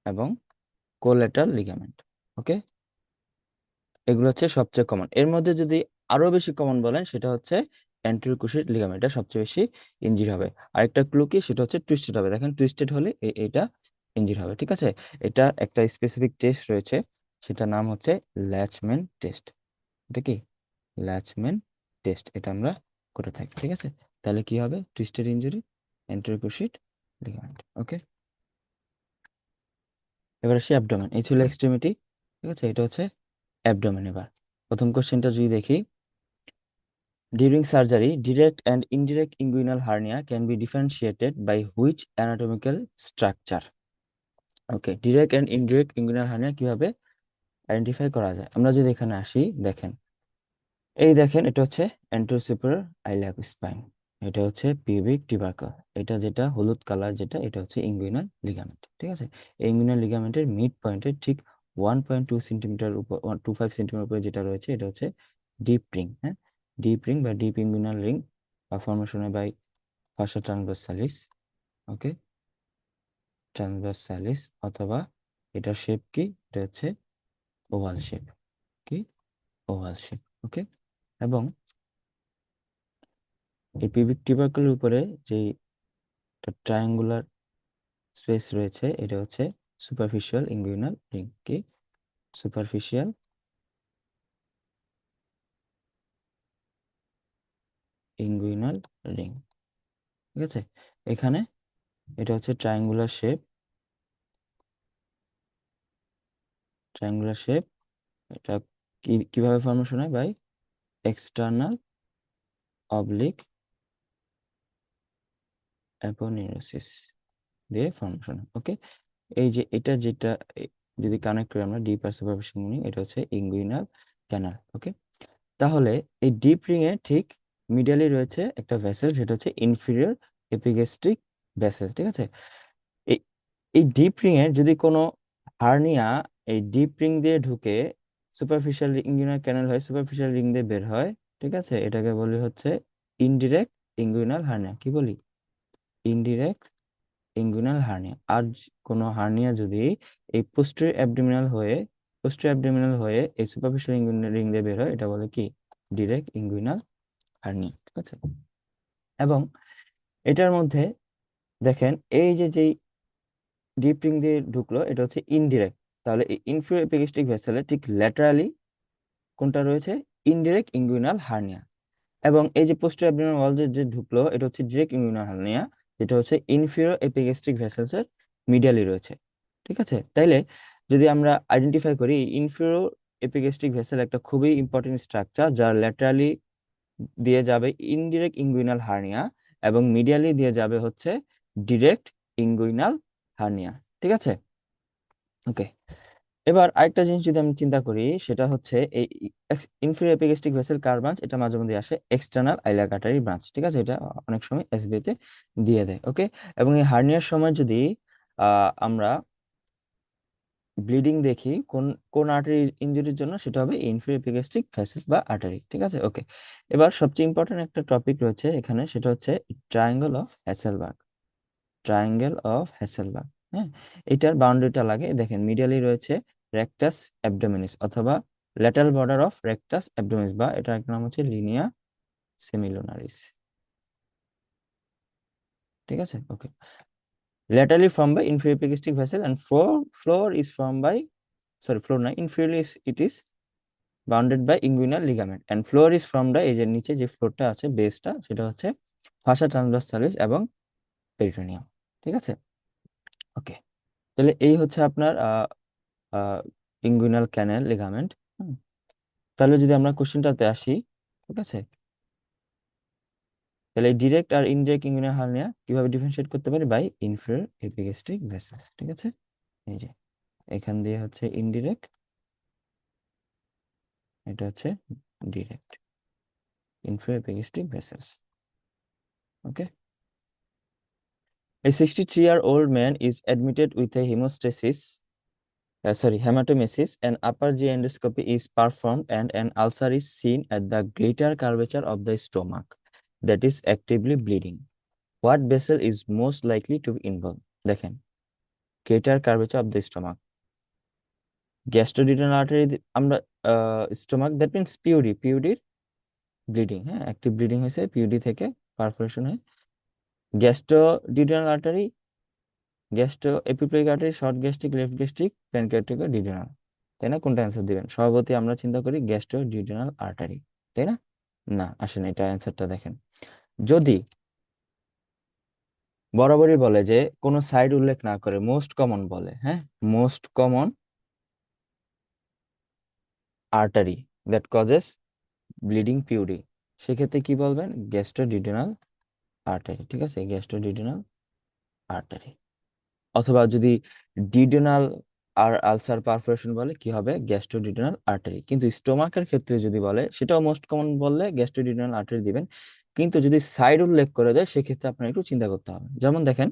এবং কোল্যাটারাল লিগামেন্ট। ওকে, এগুলো হচ্ছে সবচেয়ে কমন। এর মধ্যে যদি আরো বেশি কমন বলেন সেটা হচ্ছে অ্যান্টেরিয়র ক্রুশিয়েট লিগামেন্ট, এটা সবচেয়ে বেশি ইনজুরি হবে। আরেকটা ক্লু কি, সেটা হচ্ছে টুইস্টেড হবে, দেখেন টুইস্টেড হলে এটা ইনজুরি হবে, ঠিক আছে। এটা একটা স্পেসিফিক টেস্ট রয়েছে, সেটার নাম হচ্ছে ল্যাচম্যান টেস্ট। এটা কি ল্যাচম্যান টেস্ট, এটা আমরা করে থাকি, ঠিক আছে। তাহলে কি হবে? Twisted injury, anterior cruciate ligament. Okay, এবার আসি অ্যাবডোমেন, এই ছিল এক্সট্রিমিটি, ঠিক আছে, এটা হচ্ছে অ্যাবডোমেন। এবার প্রথম কোশ্চেনটা যদি দেখি, during surgery direct and indirect inguinal hernia can be differentiated by which anatomical structure? Okay, direct and indirect inguinal hernia কিভাবে আইডেন্টিফাই করা যায়? আমরা যদি এখানে আসি, দেখেন, এই দেখেন, এটা হচ্ছে অ্যান্টেরো সুপিরিয়র ইলিয়াক স্পাইন, এটা হচ্ছে পিউবিক টিউবারকল, এটা যেটা হলুদ কালার যেটা, এটা হচ্ছে ইনগুইনাল লিগামেন্ট, ঠিক আছে। এই ইনগুইনাল লিগামেন্টের মিড পয়েন্টের ঠিক 1.2 সেন্টিমিটার উপর, 1.25 সেন্টিমিটার উপরে যেটা রয়েছে, এটা হচ্ছে ডিপ রিং, হ্যাঁ, ডিপ রিং বা deep inguinal ring formation by fascia transversalis. Okay, transversalis, অথবা এটার শেপ কি, এটা হচ্ছে ওভাল শেপ, কি ওভাল শেপ। ওকে, এবং এই পিউবিক টিউবারকুলের উপরে যে ট্রায়াঙ্গুলার স্পেস রয়েছে, এটা হচ্ছে সুপারফিশিয়াল ইনগুইনাল রিং, কি সুপারফিশিয়াল ইনগুইনাল রিং, ঠিক আছে। এখানে এটা হচ্ছে ট্রায়াঙ্গুলার শেপ, ট্রায়াঙ্গুলার শেপ, এটা কিভাবে ফর্মেশন হয়? বাই এক্সটার্নাল অবলিক অ্যাপোনিউরোসিস দিয়ে ফর্মেশন। ওকে, এই যে এটা যেটা যদি কানেক্ট করি আমরা, ডিপ আর সুপারফিশিয়াল রিং, এটা হচ্ছে ইনগুইনাল ক্যানাল। ওকে, তাহলে এই ডিপ রিং এ ঠিক মিডলে রয়েছে একটা ভেসেল, সেটা হচ্ছে ইনফিরিয়র এপিগ্যাস্ট্রিক ভেসেল, ঠিক আছে। এই এই ডিপ রিং এর যদি কোনো হার্নিয়া এই ডিপ রিং দিয়ে ঢুকে সুপারফিশিয়াল ইনগুইনাল ক্যানাল হয়, সুপারফিশিয়াল রিং দিয়ে বের হয়, ঠিক আছে, এটাকে বলি হচ্ছে ইনডিরেক্ট ইনগুইনাল হার্নিয়া। কি বলি? Indirect inguinal hernia. আর কোনো হার্নিয়া যদি এই পোস্টেরিয়র অ্যাবডোমিনাল হয়ে এই সুপারফিশিয়াল ইনগুইনাল রিং দিয়ে বের হয়, এটা বলে কি ডিরেক্ট ইনগুইনাল হার্নিয়া, ঠিক আছে। এবং এটার মধ্যে দেখেন, এই যে যেই ডিপ রিং দিয়ে ঢুকলো, এটা হচ্ছে ইনডিরেক্ট, তাহলে এই ইনফিরিয়র এপিগ্যাস্ট্রিক ভেসেলের ঠিক ল্যাটারালি কোনটা রয়েছে? Indirect inguinal hernia. এবং এই যে পোস্টেরিয়র অ্যাবডোমিনাল ওয়াল যে ঢুকলো, এটা হচ্ছে ডিরেক্ট ইনগুইনাল হার্নিয়া, যেটা হচ্ছে ইনফিরিয়র এপিগ্যাস্ট্রিক ভেসেলস এর মিডিয়ালি রয়েছে, ঠিক আছে। তাইলে যদি আমরা আইডেন্টিফাই করি ইনফিরিয়র এপিগ্যাস্ট্রিক ভেসেল একটা খুবই ইম্পর্টেন্ট স্ট্রাকচার, যার ল্যাটারালি দিয়ে যাবে ইনডিরেক্ট ইঙ্গুইনাল হার্নিয়া এবং মিডিয়ালি দিয়ে যাবে হচ্ছে ডিরেক্ট ইঙ্গুইনাল হার্নিয়া। ঠিক আছে, ওকে। এবার আরেকটা জিনিস যদি আমি চিন্তা করি, সেটা হচ্ছে এই ইনফেরিয়র এপিগ্যাস্ট্রিক ভেসেল কার ব্রাঞ্চ, এটা মাঝে মধ্যে আসে এক্সটার্নাল আইলার আর্টারি ব্রাঞ্চ। ঠিক আছে, এটা অনেক সময় এসবি তে দিয়ে দেয়। ওকে, এবং এই হার্নিয়ার সময় যদি আমরা ব্লিডিং দেখি কোন কোন আর্টারি ইনজুরির জন্য, সেটা হবে ইনফেরিয়র এপিগ্যাস্ট্রিক ভেসেল বা আর্টারি। ঠিক আছে, ওকে। এবার সবচেয়ে ইম্পর্টেন্ট একটা টপিক রয়েছে এখানে, সেটা হচ্ছে triangle of Hesselbach. Triangle of Hesselbach, হ্যাঁ। এটার বাউন্ডারিটা লাগে, দেখেন মিডিয়ালি রয়েছে রেকটাস অ্যাবডোমিনিস অথবা lateral border of rectus abdominis, বা এটার একটা নাম হচ্ছে লিনিয়া সেমিলুনারিস। ঠিক আছে, okay. Laterally form by inferior epigastric vessel and floor is form by, sorry floor না, inferiorly it is bounded by inguinal ligament and floor is form by, এই যে নিচে যে ফ্লোরটা আছে বেসটা, সেটা হচ্ছে ফাসা ট্রান্সভার্সালিস এবং পেরিটোনিয়াম। ঠিক আছে, ওকে। তাহলে এই হচ্ছে আপনার ইঙ্গুইনাল ক্যানেল লিগামেন্ট। তাহলে যদি আমরা কোশ্চেনটাতে আসি, ঠিক আছে, তাহলে ডিরেক্ট আর ইনডিরেক্ট ইঙ্গুইনাল হার্নিয়া কিভাবে ডিফারেন্সিয়েট করতে পারি? By inferior epigastric vessel. ঠিক আছে, এই যে এখান দিয়ে হচ্ছে ইনডিরেক্ট, এটা হচ্ছে direct, inferior epigastric vessels. Okay, a 63-year-old man is admitted with a hematemesis. An upper GI endoscopy is performed and an ulcer is seen at the greater curvature of the stomach that is actively bleeding. What vessel is most likely to be involved? দেখেন, greater curvature of the stomach, gastroduodenal artery, আমরা stomach, that means PUD, পিউডির bleeding, হ্যাঁ, active bleeding হয়েছে PUD থেকে, perforation হয়ে gastroduodenal artery, gastro epiploic artery, short gastric, left gastric, pancreatic, duodenal. তাই না? কোনটা অ্যান্সার দিবেন? স্বভাবতই আমরা চিন্তা করি গ্যাস্ট্রোডিউডেনাল আর্টারি, তাই না? না, আসেন এটা অ্যান্সারটা দেখেন। যদি বরাবরই বলে যে কোনো সাইড উল্লেখ না করে মোস্ট কমন বলে, হ্যাঁ, most common artery that causes bleeding puree, সেক্ষেত্রে কি বলবেন? গ্যাস্ট্রোডিউডেনাল আর্টারি। ঠিক আছে, গ্যাস্ট্রোডিউডেনাল আর্টারি। অথবা যদি ডিউডেনাল আর আলসার পারফোরেশন বলে, কি হবে? গ্যাস্ট্রোডিউডেনাল আর্টারি। কিন্তু স্টোমাকের ক্ষেত্রে যদি বলে, সেটাও মোস্ট কমন বললে গ্যাস্ট্রোডিউডেনাল আর্টারি দিবেন। কিন্তু যদি সাইড উল্লেখ করে দেয়, সেক্ষেত্রে আপনার একটু চিন্তা করতে হবে। যেমন দেখেন,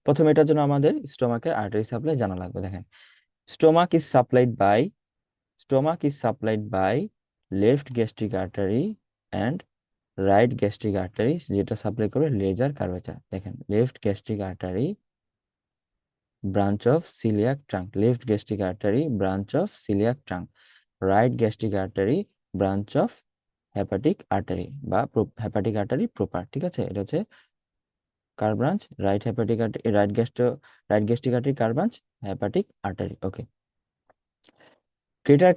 প্রথমে এটার জন্য আমাদের স্টোমাকের আর্টারি সাপ্লাই জানা লাগবে। দেখেন, stomach is supplied by, stomach is supplied by left gastric artery and right gastric artery, যেটা সাপ্লাই করে লেজার কার্ভেচার। দেখেন, left gastric artery branch of celiac trunk, left gastric artery branch of celiac trunk, right gastric artery branch of hepatic artery বা hepatic artery proper। ঠিক আছে, এটা হচ্ছে কার branch? Right hepatic artery, right gastric artery কার branch? Hepatic artery. Okay, greater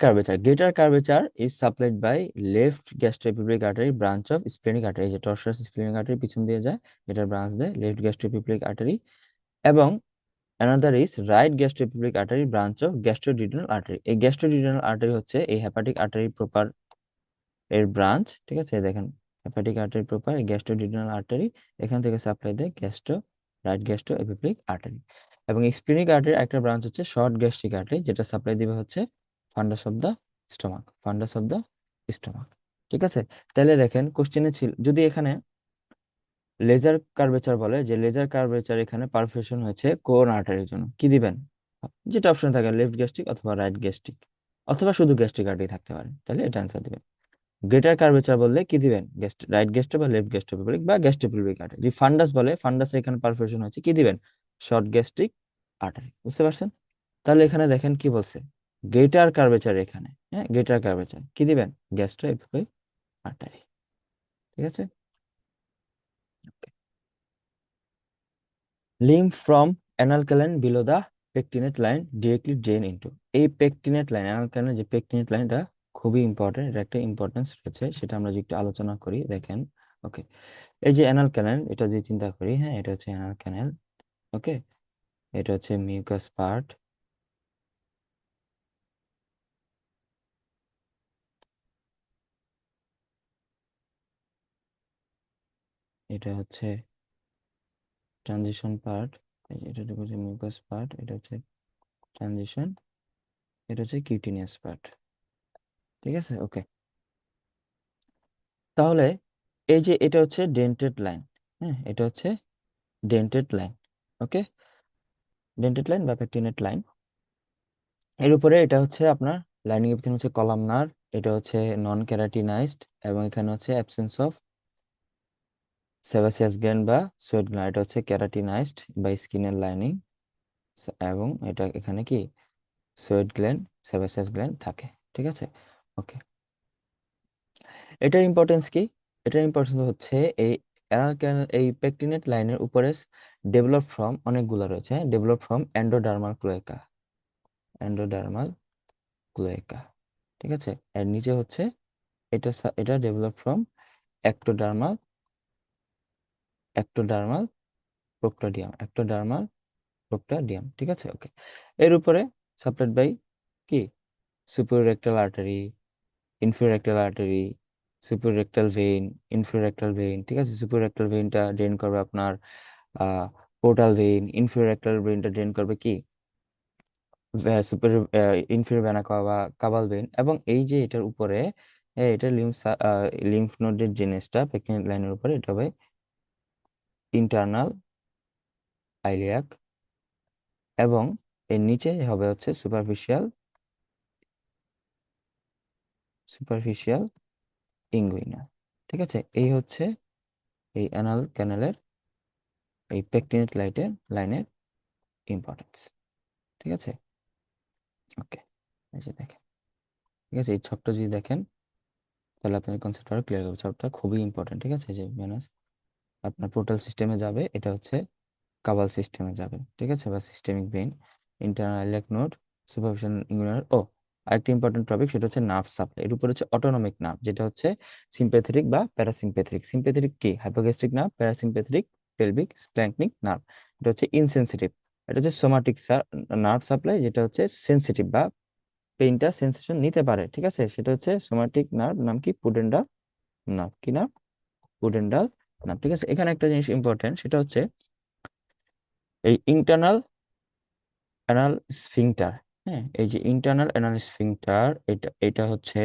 curvature is supplied by left gastroepiploic artery branch of splenic artery, যে টর্সাস splenic artery পিছন দিয়ে যায়, এটার ব্রাঞ্চ দেয় লেফট গ্যাস্ট্রোএপিপ্লিক আর্টারি। এবং another is right gastroepiploic artery branch of gastroduodenal artery। এই gastroduodenal artery হচ্ছে এই হেপাটিক আর্টারি প্রপার এর ব্রাঞ্চ। ঠিক আছে, দেখেন hepatic artery proper gastroduodenal artery, এখান থেকে সাপ্লাই দেয় রাইট গ্যাস্ট্রোএপিপ্লিক আর্টারি। এবং স্প্লেনিক আর্টারি একটা ব্রাঞ্চ হচ্ছে শর্ট গ্যাস্ট্রিক আর্টারি, যেটা সাপ্লাই দিবে হচ্ছে fundus of the stomach, fundus of the stomach. ঠিক আছে, তাহলে দেখেন কোশ্চেনে ছিল, যদি এখানে লেজার কার্ভেচার বলে, যে লেজার কার্ভেচার এখানে পারফেকশন হয়েছে কোন আর্টারির জন্য, কি দিবেন? যেটা অপশন থাকে, লেফট গ্যাস্ট্রিক অথবা রাইট গ্যাস্ট্রিক অথবা শুধু গ্যাস্ট্রিক আর্টারি থাকতে পারে, তাহলে এটা অ্যান্সার দিবেন। গ্রেটার কার্ভেচার বললে কি দিবেন? রাইট গ্যাস্ট্রো বা লেফট গ্যাস্ট্রোপিপ্লিক বা গ্যাস্ট্রোপিপ্লিক আর্টারি। যদি ফান্ডাস বলে, ফান্ডাস এখানে পারফেকশন হয়েছে, কি দিবেন? Short gastric artery. বুঝতে পারছেন? তাহলে এখানে দেখেন কি বলছে, গ্রেটার কার্ভেচার, এখানে হ্যাঁ গ্রেটার কার্ভেচার কি দিবেন? গ্যাস্ট্রোএপিপ্লিক আর্টারি। ঠিক আছে, lymph from anal canal below the pectinate line directly drain into, এই পেকটিনেট লাইন, anal canal যে পেকটিনেট লাইন, এটা খুবই ইম্পর্টেন্ট, এটা একটা ইম্পর্টেন্স রয়েছে, সেটা আমরা যদি একটু আলোচনা করি। দেখেন, ওকে, এই যে অ্যানাল ক্যানাল, এটা যদি চিন্তা করি, হ্যাঁ, এটা হচ্ছে অ্যানাল ক্যানাল। ওকে, এটা হচ্ছে মিউকাস পার্ট, এটা হচ্ছে ট্রানজিশন পার্ট, এটা হচ্ছে মিউকাস পার্ট, এটা হচ্ছে ট্রানজিশন, এটা হচ্ছে কিউটিনিয়াস পার্ট। ঠিক আছে, ওকে। তাহলে এই যে এটা হচ্ছে ডেন্টেড লাইন, হ্যাঁ, এটা হচ্ছে ডেন্টেড লাইন, ওকে, ডেন্টেড লাইন বা পেকটিনেট লাইন। এর উপরে এটা হচ্ছে আপনার লাইনিং এর ভিতরে হচ্ছে কলামনার, এটা হচ্ছে নন ক্যারাটিনাইজড, এবং এখানে হচ্ছে অ্যাবসেন্স অফ সেবাসিয়াস গ্ল্যান্ড বা সোয়েট গ্ল্যান্ড, এটা হচ্ছে ক্যারাটিনাইজড বা স্কিনের লাইনিং, এবং এটা এখানে কি সোয়েট গ্ল্যান্ড, সেবাসিয়াস গ্ল্যান্ড থাকে। ঠিক আছে, ওকে। এটার ইম্পর্টেন্স কি? এটার ইম্পর্টেন্স হচ্ছে এই এই পেকটিনেট লাইনের উপরে ডেভেলপ ফ্রম অনেকগুলো রয়েছে, ডেভেলপ ফ্রম এন্ডোডার্মাল ক্লোয়েকা, এন্ডোডার্মাল ক্লোয়েকা। ঠিক আছে, এর নিচে হচ্ছে এটা develop from ectodermal, ectodermal proctodaeum, ectodermal proctodaeum. ঠিক আছে, ওকে। এর উপরে সাপ্লাইড বাই কি সুপিওরেক্টাল আর্টারি, ইনফিওরেক্টাল আর্টারি, সুপিওরেক্টাল ভেইন, ইনফিওরেক্টাল ভেইন। ঠিক আছে, সুপিওরেক্টাল ভেইনটা ড্রেন করবে আপনার পোর্টাল ভেইন, ইনফিওরেক্টাল ভেইনটা ড্রেন করবে কি সুপির ইনফিরিয়র ভেনা কাভা, কাবাল ভেইন। এবং এই যে এটার উপরে এটা লিম্ফ নোডের জিনিসটা পেকটিনেট লাইনের উপরে এটা হবে ইন্টারনাল আইলিয়াক, এবং এর নিচে হবে হচ্ছে সুপারফিশিয়াল, সুপারফিশিয়াল ইঙ্গুইনা। ঠিক আছে, এই হচ্ছে এই অ্যানাল ক্যানেলের এই পেকটিনেট লাইনের ইম্পর্টেন্স। ঠিক আছে, ওকে। এই যে দেখেন, ঠিক আছে, এই ছকটা যদি দেখেন তাহলে আপনার কনসেপ্ট আরো ক্লিয়ার হবে। ছকটা খুবই ইম্পর্টেন্ট। ঠিক আছে, যে ভেনাস আপনার পোর্টাল সিস্টেমে যাবে, এটা হচ্ছে কাবাল সিস্টেমে যাবে। ঠিক আছে, বা systemic vein, internal iliac node, superficial inguinal. ও আরেকটি ইম্পর্টেন্ট টপিক, সেটা হচ্ছে নার্ভ সাপ্লাই। এর উপর হচ্ছে অটোনমিক নার্ভ, যেটা হচ্ছে সিম্প্যাথেটিক বা প্যারাসিম্প্যাথেটিক। সিম্প্যাথেটিক কি hypogastric nerve, parasympathetic pelvic splanchnic nerve. এটা হচ্ছে ইনসেনসিটিভ। এটা হচ্ছে সোমাটিক নার্ভ সাপ্লাই, যেটা হচ্ছে সেনসিটিভ বা পেইনটা সেন্সেশন নিতে পারে। ঠিক আছে, সেটা হচ্ছে সোমাটিক নার্ভ, নাম কি পুডেন্ডাল নার্ভ, কি নার্ভ, পুডেন্ডাল নার্ভ। ঠিক আছে, এখানে একটা জিনিস ইম্পর্টেন্ট, সেটা হচ্ছে এই ইন্টারনাল অ্যানাল স্ফিংটার। হ্যাঁ, এই যে ইন্টারনাল অ্যানাল স্ফিংটার, এটা এটা হচ্ছে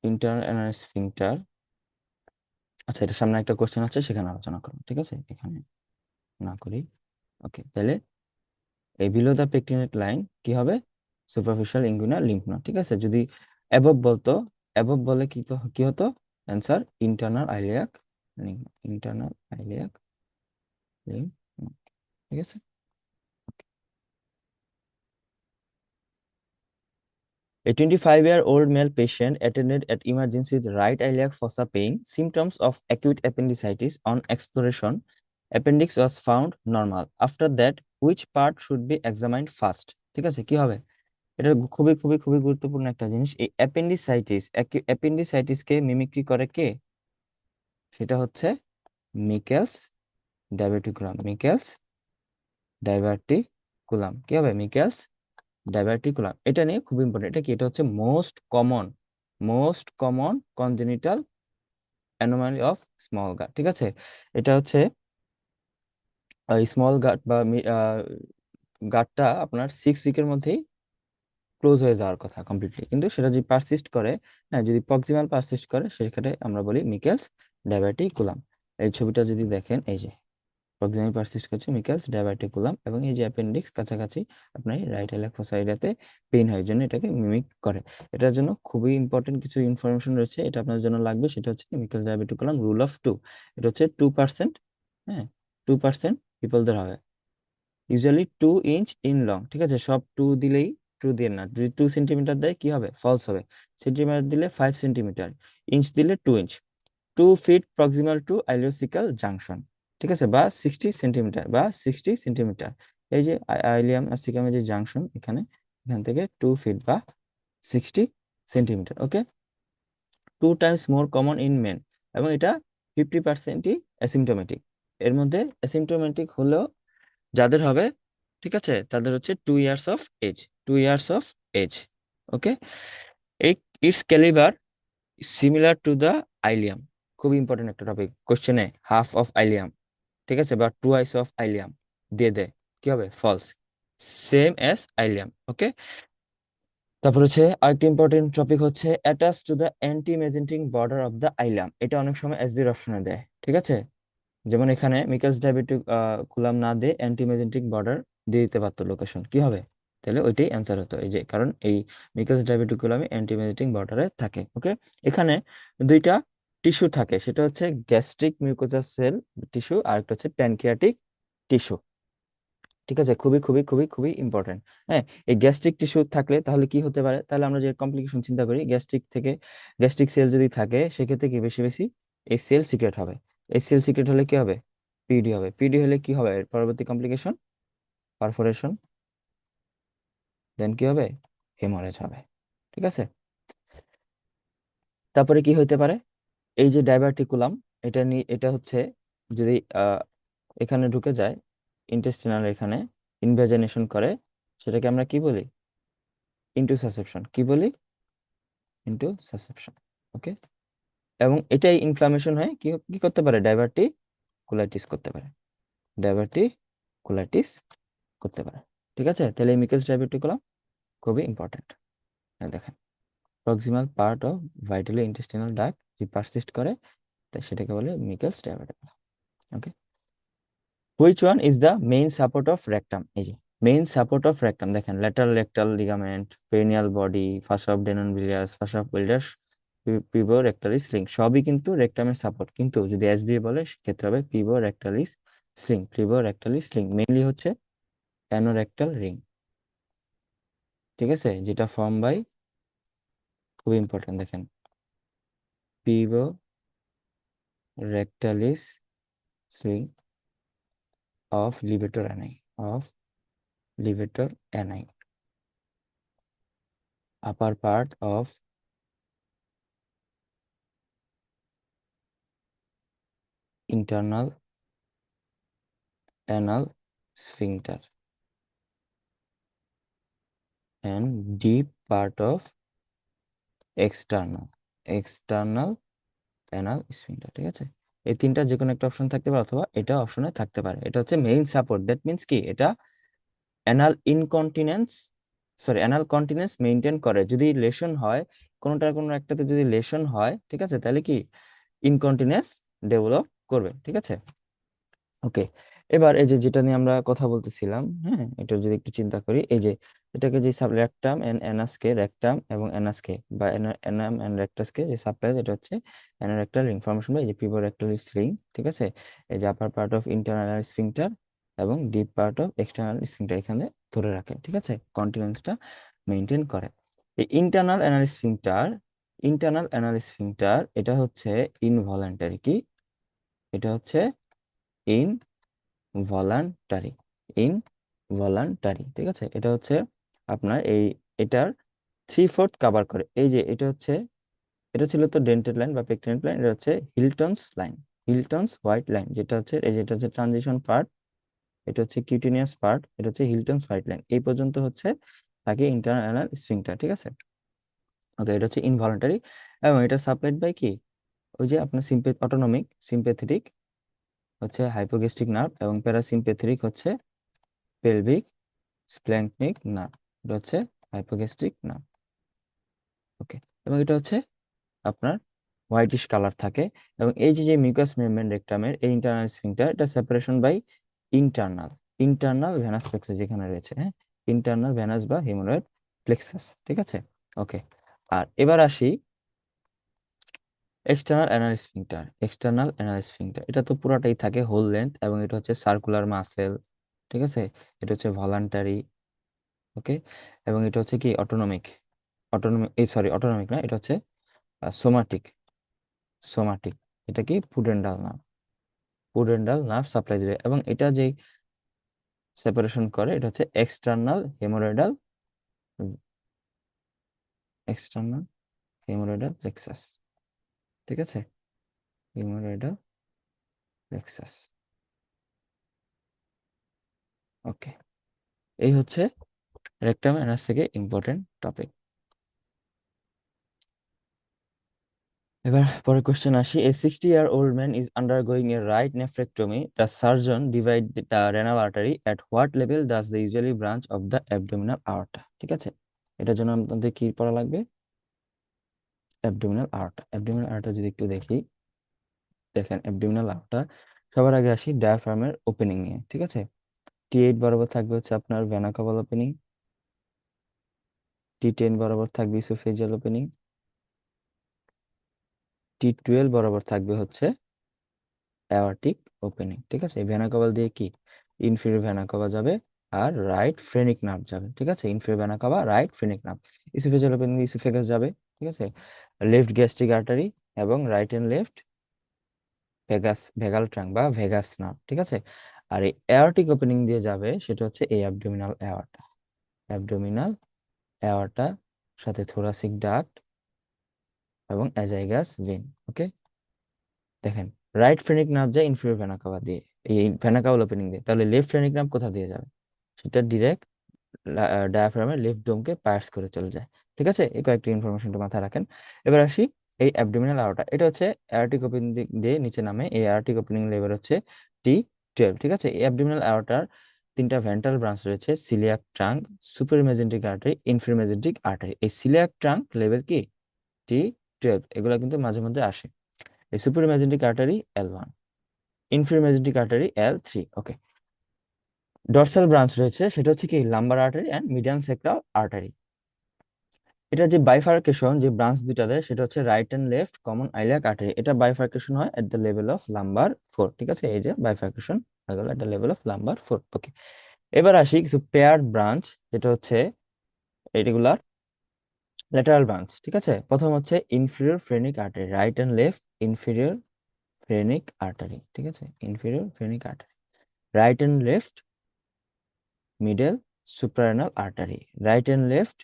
ইন্টারনাল অ্যানাল স্ফিংটার। আচ্ছা, এটা সামনে একটা কোশ্চেন আছে, সেখানে আলোচনা করবো। ঠিক আছে, এখানে না করি। ওকে, তাহলে এই বিলো দা পেকটিনেট লাইন কি হবে, সুপারফিশিয়াল ইঙ্গুইনাল লিম্ফ নোড। ঠিক আছে, যদি অ্যাবভ বলতো, অ্যাবভ বলে কি হতো answer internal iliac lymph, internal iliac lymph node. ঠিক আছে, a 25-year-old male patient attended at emergency with right iliac fossa pain, symptoms of acute appendicitis. On exploration, appendix was found normal. After that, which part should be examined first? ঠিক আছে, কি হবে? এটা খুবই খুবই খুবই গুরুত্বপূর্ণ একটা জিনিস। এই অ্যাপেন্ডিসাইটিস কে মিমিক্রি করে কে? সেটা হচ্ছে মিকেলস ডাইভার্টিকুলাম, মিকেলস ডাইভার্টিকুলাম। কি হবে? Meckel's diverticulum. এটা নিয়ে খুব ইম্পর্টেন্ট। এটা কি? এটা হচ্ছে most common congenital anomaly of small gut. ঠিক আছে, এটা হচ্ছে স্মল গাট বা গাটটা আপনার 6 উইকের মধ্যেই ক্লোজ হয়ে যাওয়ার কথা কমপ্লিটলি, কিন্তু সেটা যদি পারসিস্ট করে, হ্যাঁ, যদি প্রক্সিমাল পারসিস্ট করে, সেক্ষেত্রে আমরা বলি মিকেলস ডাইভার্টিকুলাম। এই ছবিটা যদি দেখেন, এই যে প্রক্সিমাল পারসিস্ট করছে মিকেলস ডাইভার্টিকুলাম, এবং এই যে অ্যাপেন্ডিক্স কাছাকাছি আপনার রাইট ইলিয়াক ফসা এরিয়াতে পেইন হয়, জন্য এটাকে মিমিক করে। এটার জন্য খুবই ইম্পর্টেন্ট কিছু ইনফরমেশন রয়েছে, এটা আপনার জন্য লাগবে। সেটা হচ্ছে মিকেলস ডাইভার্টিকুলাম রুল অফ টু। এটা হচ্ছে 2%, হ্যাঁ, 2% পিপলদের হবে, ইউজুয়ালি 2 ইঞ্চ ইন লং। ঠিক আছে, সব 2 দিলেই, 2 দিয়ে না, যদি 2 সেন্টিমিটার দেয় কি হবে? ফলস হবে। সেন্টিমিটার দিলে 5 সেন্টিমিটার, ইঞ্চ দিলে 2 inch. 2 feet proximal to ileocaecal junction. ঠিক আছে, বা 60 সেন্টিমিটার, বা 60 সেন্টিমিটার। এই যে আইলিয়াম আর সিকামের যে জাংশন, এখানে, এখান থেকে 2 ফিট বা 60 centimetre. Okay, 2 times more common in men, এবং এটা 50%ই অ্যাসিমটোমেটিক। এর মধ্যে অ্যাসিমটোমেটিক হলেও যাদের হবে, ঠিক আছে, তাদের হচ্ছে 2 years of age, 2 years of age. Okay, এই it's calibre similar to the ileum. খুবই ইম্পর্টেন্ট একটা টপিক, কোশ্চেনে হাফ অফ আইলিয়াম, ঠিক আছে, বা টুয়াইস অফ আইলিয়াম দিয়ে দেয়, কি হবে? False. Same as ileum. Okay, তারপর হচ্ছে আরেকটি ইম্পর্টেন্ট টপিক হচ্ছে attach to the anti mesenteric border of the ileum. এটা অনেক সময় এসবির অপশনে দেয়, ঠিক আছে। যেমন এখানে মিকেলস ডায়াবেটিক কুলাম না দিয়ে অ্যান্টি মেজেন্টিক বর্ডার দিয়ে দিতে পারতো লোকেশন, কি হবে? তাহলে ওইটাই অ্যান্সার হতো, এই যে কারণ এই মিকেলস ডায়াবেটিক কুলামে অ্যান্টি মেজেন্টিক বর্ডারে থাকে। ওকে, এখানে দুইটা টিস্যু থাকে, সেটা হচ্ছে গ্যাস্ট্রিক মিউকোজাস সেল টিস্যু আর একটা হচ্ছে প্যানক্রিয়াটিক টিস্যু, ঠিক আছে। খুবই খুবই খুবই খুবই ইম্পর্টেন্ট। হ্যাঁ, এই গ্যাস্ট্রিক টিস্যু থাকলে তাহলে কি হতে পারে? তাহলে আমরা যে কমপ্লিকেশন চিন্তা করি, গ্যাস্ট্রিক থেকে গ্যাস্ট্রিক সেল যদি থাকে সেক্ষেত্রে কি বেশি বেশি এই সেল সিক্রেট হবে। এই সেল সিক্রেট হলে কি হবে? পিডি হবে। পিডি হলে কি হবে? এর পরবর্তী কমপ্লিকেশন পারফোরেশন, দেন কি হবে? হেমোরেজ হবে, ঠিক আছে। তারপরে কি হতে পারে? এই যে ডাইভার্টিকুলাম, এটা হচ্ছে যদি এখানে ঢুকে যায়, ইন্টেস্টিনাল এখানে ইনভেজিনেশন করে, সেটাকে আমরা কি বলি? ইন্টুসাসেপশন। কি বলি? ইন্টুসাসেপশন। ওকে, এবং এটাই ইনফ্লামেশন হয়, কি কি করতে পারে? ডাইভার্টিকুলাইটিস করতে পারে, ডাইভার্টিকুলাইটিস করতে পারে, ঠিক আছে। তাহলে এই মিকেলস ডাইভার্টিকুলাম খুবই ইম্পর্টেন্ট। দেখেন, proximal part of vitello intestinal duct যে পারসিস্ট করে, তাই সেটাকে বলে Meckel's diverticulum. Okay, which one is the main support of rectum? এই যে মেইন সাপোর্ট অফ রেকটাম, দেখেন lateral rectal ligament, perineal body, fascia of Denonvilliers, fascia of Waldeyer, puborectalis sling, সবই কিন্তু রেকটামের support. কিন্তু যদি S দিয়ে বলে সেক্ষেত্রে হবে puborectalis sling. Puborectalis sling mainly হচ্ছে অ্যানোরেক্টাল রিং, ঠিক আছে, যেটা ফর্ম বাই, খুব ইম্পর্টেন্ট, দেখেন, puborectalis sling of levator ani, of levator ani, upper part of internal anal sphincter and deep part of external anal sphincter, ঠিক আছে। এই তিনটা যে কোনো একটা অপশন থাকতে পারে অথবা এটা অপশনে থাকতে পারে। এটা হচ্ছে মেইন সাপোর্ট, দ্যাট মিন্স কি? এটা anal incontinence, sorry anal continence maintain করে। যদি লেশন হয় কোনোটার কোনো একটাতে, যদি লেশন হয়, ঠিক আছে, তাহলে কি ইনকন্টিনেন্স ডেভেলপ করবে, ঠিক আছে। ওকে, এবার এই যে যেটা নিয়ে আমরা কথা বলতেছিলাম, হ্যাঁ, এটা যদি একটু চিন্তা করি, এই যে এটাকে যে সাব রেকটাম এন্ড অ্যানাসকে, রেকটাম এবং অ্যানাসকে বা অ্যানাম এন্ড রেকটাসকে যে সাপ্লাই, এটা হচ্ছে অ্যানোরেক্টাল ইনফরমেশন বা এই যে পিবোরেক্টাল রিং, ঠিক আছে। এই যে upper part of internal sphincter এবং deep part of external sphincter এখানে ধরে রাখে, ঠিক আছে, কন্টিনেন্সটা মেইনটেইন করে। এই ইন্টারনাল অ্যানাল স্ফিংটার এটা হচ্ছে ইনভলান্টারি। কি? এটা হচ্ছে ভলান্টারি, ইনভলান্টারি, ঠিক আছে। এটা হচ্ছে আপনার এই, এটার 3/4 কাভার করে। এই যে এটা হচ্ছে, এটা ছিল তো ডেন্টেড লাইন বা পেকটেনেট লাইন, এটা হচ্ছে হিলটনস লাইন, হিলটনস হোয়াইট লাইন, যেটা হচ্ছে এই যেটা হচ্ছে ট্রানজিশন পার্ট, এটা হচ্ছে কিউটিনিয়াস পার্ট, এটা হচ্ছে হিলটনস হোয়াইট লাইন, এই পর্যন্ত হচ্ছে থাকে ইন্টারনাল অ্যানাল স্ফিংক্টার, ঠিক আছে। ওকে, এটা হচ্ছে ইনভলান্টারি এবং এটা সাপ্লাইড বাই কি? ওই যে আপনার অটোনমিক সিম্পেথেটিক হচ্ছে হাইপোগ্যাস্ট্রিক নার্ভ এবং প্যারাসিম্পেথেটিক হচ্ছে পেলভিক স্প্ল্যাঙ্কনিক নার্ভ, এটা হচ্ছে হাইপোগ্যাস্ট্রিক নার্ভ। ওকে, এবং এটা হচ্ছে আপনার হোয়াইটিশ কালার থাকে। এবং এই যে যে মিউকাস মেমব্রেন রেকটামের এই ইন্টারনাল স্ফিংক্টার, এটা separation by internal internal venous plexus যেখানে রয়েছে, হ্যাঁ, ইন্টারনাল ভেনাস বা হিমোরয়েড প্লেক্সাস, ঠিক আছে। ওকে, আর এবার আসি এক্সটার্নাল অ্যানাল স্ফিংক্টার, এটা তো পুরাটাই থাকে হোল লেন্থ এবং এটা হচ্ছে সার্কুলার মাসেল, ঠিক আছে। এটা হচ্ছে ভলান্টারি, ওকে, এবং এটা হচ্ছে কি অটোনমিক, এই সরি অটোনমিক না, এটা হচ্ছে সোমাটিক, সোমাটিক, এটা কি পুডেন্ডাল নার্ভ সাপ্লাই দিবে। এবং এটা যে সেপারেশন করে এটা হচ্ছে এক্সটার্নাল হেমোরয়েডাল প্লেক্সাস, ঠিক আছে, হেমোরয়েডাল প্লেক্সাস। ওকে, এই হচ্ছে রেকটাম অ্যানাস থেকে ইম্পর্টেন্ট টপিক। এবার পরের কোশ্চেন আসি, এ 60-year-old man is undergoing a right nephrectomy. The surgeon divide the renal artery. At what level does the usually branch of the abdominal aorta? ঠিক আছে, এটার জন্য আমাদের কি পড়া লাগবে? Abdominal artery. অ্যাবডোমিনাল আর্টারি যদি একটু দেখি, দেখেন অ্যাবডোমিনাল আর্টারি সবার আগে আসি ডায়াফ্রামের ওপেনিং নিয়ে। ঠিক আছে, T8 বরাবর থাকবে হচ্ছে আপনার ভেনা কাভাল ওপেনিং, T10 বরাবর থাকবে ইসোফেজিয়াল ওপেনিং, T12 বরাবর থাকবে হচ্ছে অ্যাওর্টিক ওপেনিং। ঠিক আছে, ভেনা কাভাল দিয়ে কি ইনফেরিয়র ভেনা কাভা যাবে আর রাইট ফ্রেনিক নার্ভ যাবে। ঠিক আছে, inferior vena CAVA, right phrenic nerve. Oesophageal opening oesophagus যাবে। ঠিক আছে, লেফট গ্যাস্ট্রিক আর্টারি এবং রাইট এন্ড লেফট ভেগাল ট্রাঙ্ক বা ভেগাস নার্ভ। ঠিক আছে, আর এই অ্যাওর্টিক ওপেনিং দিয়ে যাবে সেটা হচ্ছে এই অ্যাবডোমিনাল অ্যাওর্টা। অ্যাবডোমিনাল অ্যাওর্টা সাথে থোরাসিক ডাক্ট এবং অ্যাজাইগাস ভেন। ওকে, দেখেন রাইট ফ্রেনিক নার্ভ যায় ইনফেরিয়র ভেনা কাভা দিয়ে, এই ভেনা কাভাল ওপেনিং দিয়ে, তাহলে লেফট ফ্রেনিক নার্ভ কোথা দিয়ে যাবে? সেটা ডিরেক্ট ডায়াফ্রামের লেফট ডোমকে পাস করে চলে যায়। ঠিক আছে, এই কয়েকটি ইনফরমেশনটা মাথায় রাখেন। এবার আসি এই অ্যাবডোমিনাল আওরটা, এটা হচ্ছে অ্যারটিক ওপেনিং দিয়ে নিচে নামে, এই অ্যারটিক ওপেনিং লেভেল হচ্ছে T12। ঠিক আছে, এই অ্যাবডোমিনাল আওরটার তিনটা ভেন্ট্রাল ব্রাঞ্চ রয়েছে, coeliac trunk, superior mesenteric artery, inferior mesenteric artery. এই সিলিয়াক ট্রাঙ্ক লেভেল কি T12, এগুলো কিন্তু মাঝে মধ্যে আসে। এই superior mesenteric artery L1, inferior mesenteric artery L3। Okay, dorsal branch রয়েছে, সেটা হচ্ছে কি lumbar artery and median sacral artery. এটা যে বাইফার্কেশন যে ব্রাঞ্চ দুটা দেয় সেটা হচ্ছে right and left common iliac artery. এটা বাইফার্কেশন হয় at the level of lumbar 4। ঠিক আছে, এই যে বাইফার্কেশন হয়ে গেল এট দ্য লেভেল অফ লাম্বার 4। ওকে, এবার আসি কিছু পেয়ার্ড ব্রাঞ্চ, যেটা হচ্ছে এগুলার ল্যাটারাল ব্রাঞ্চ। ঠিক আছে, প্রথম হচ্ছে inferior phrenic artery, right and left inferior phrenic artery. ঠিক আছে, inferior phrenic artery, right and left middle suprarenal artery, right and left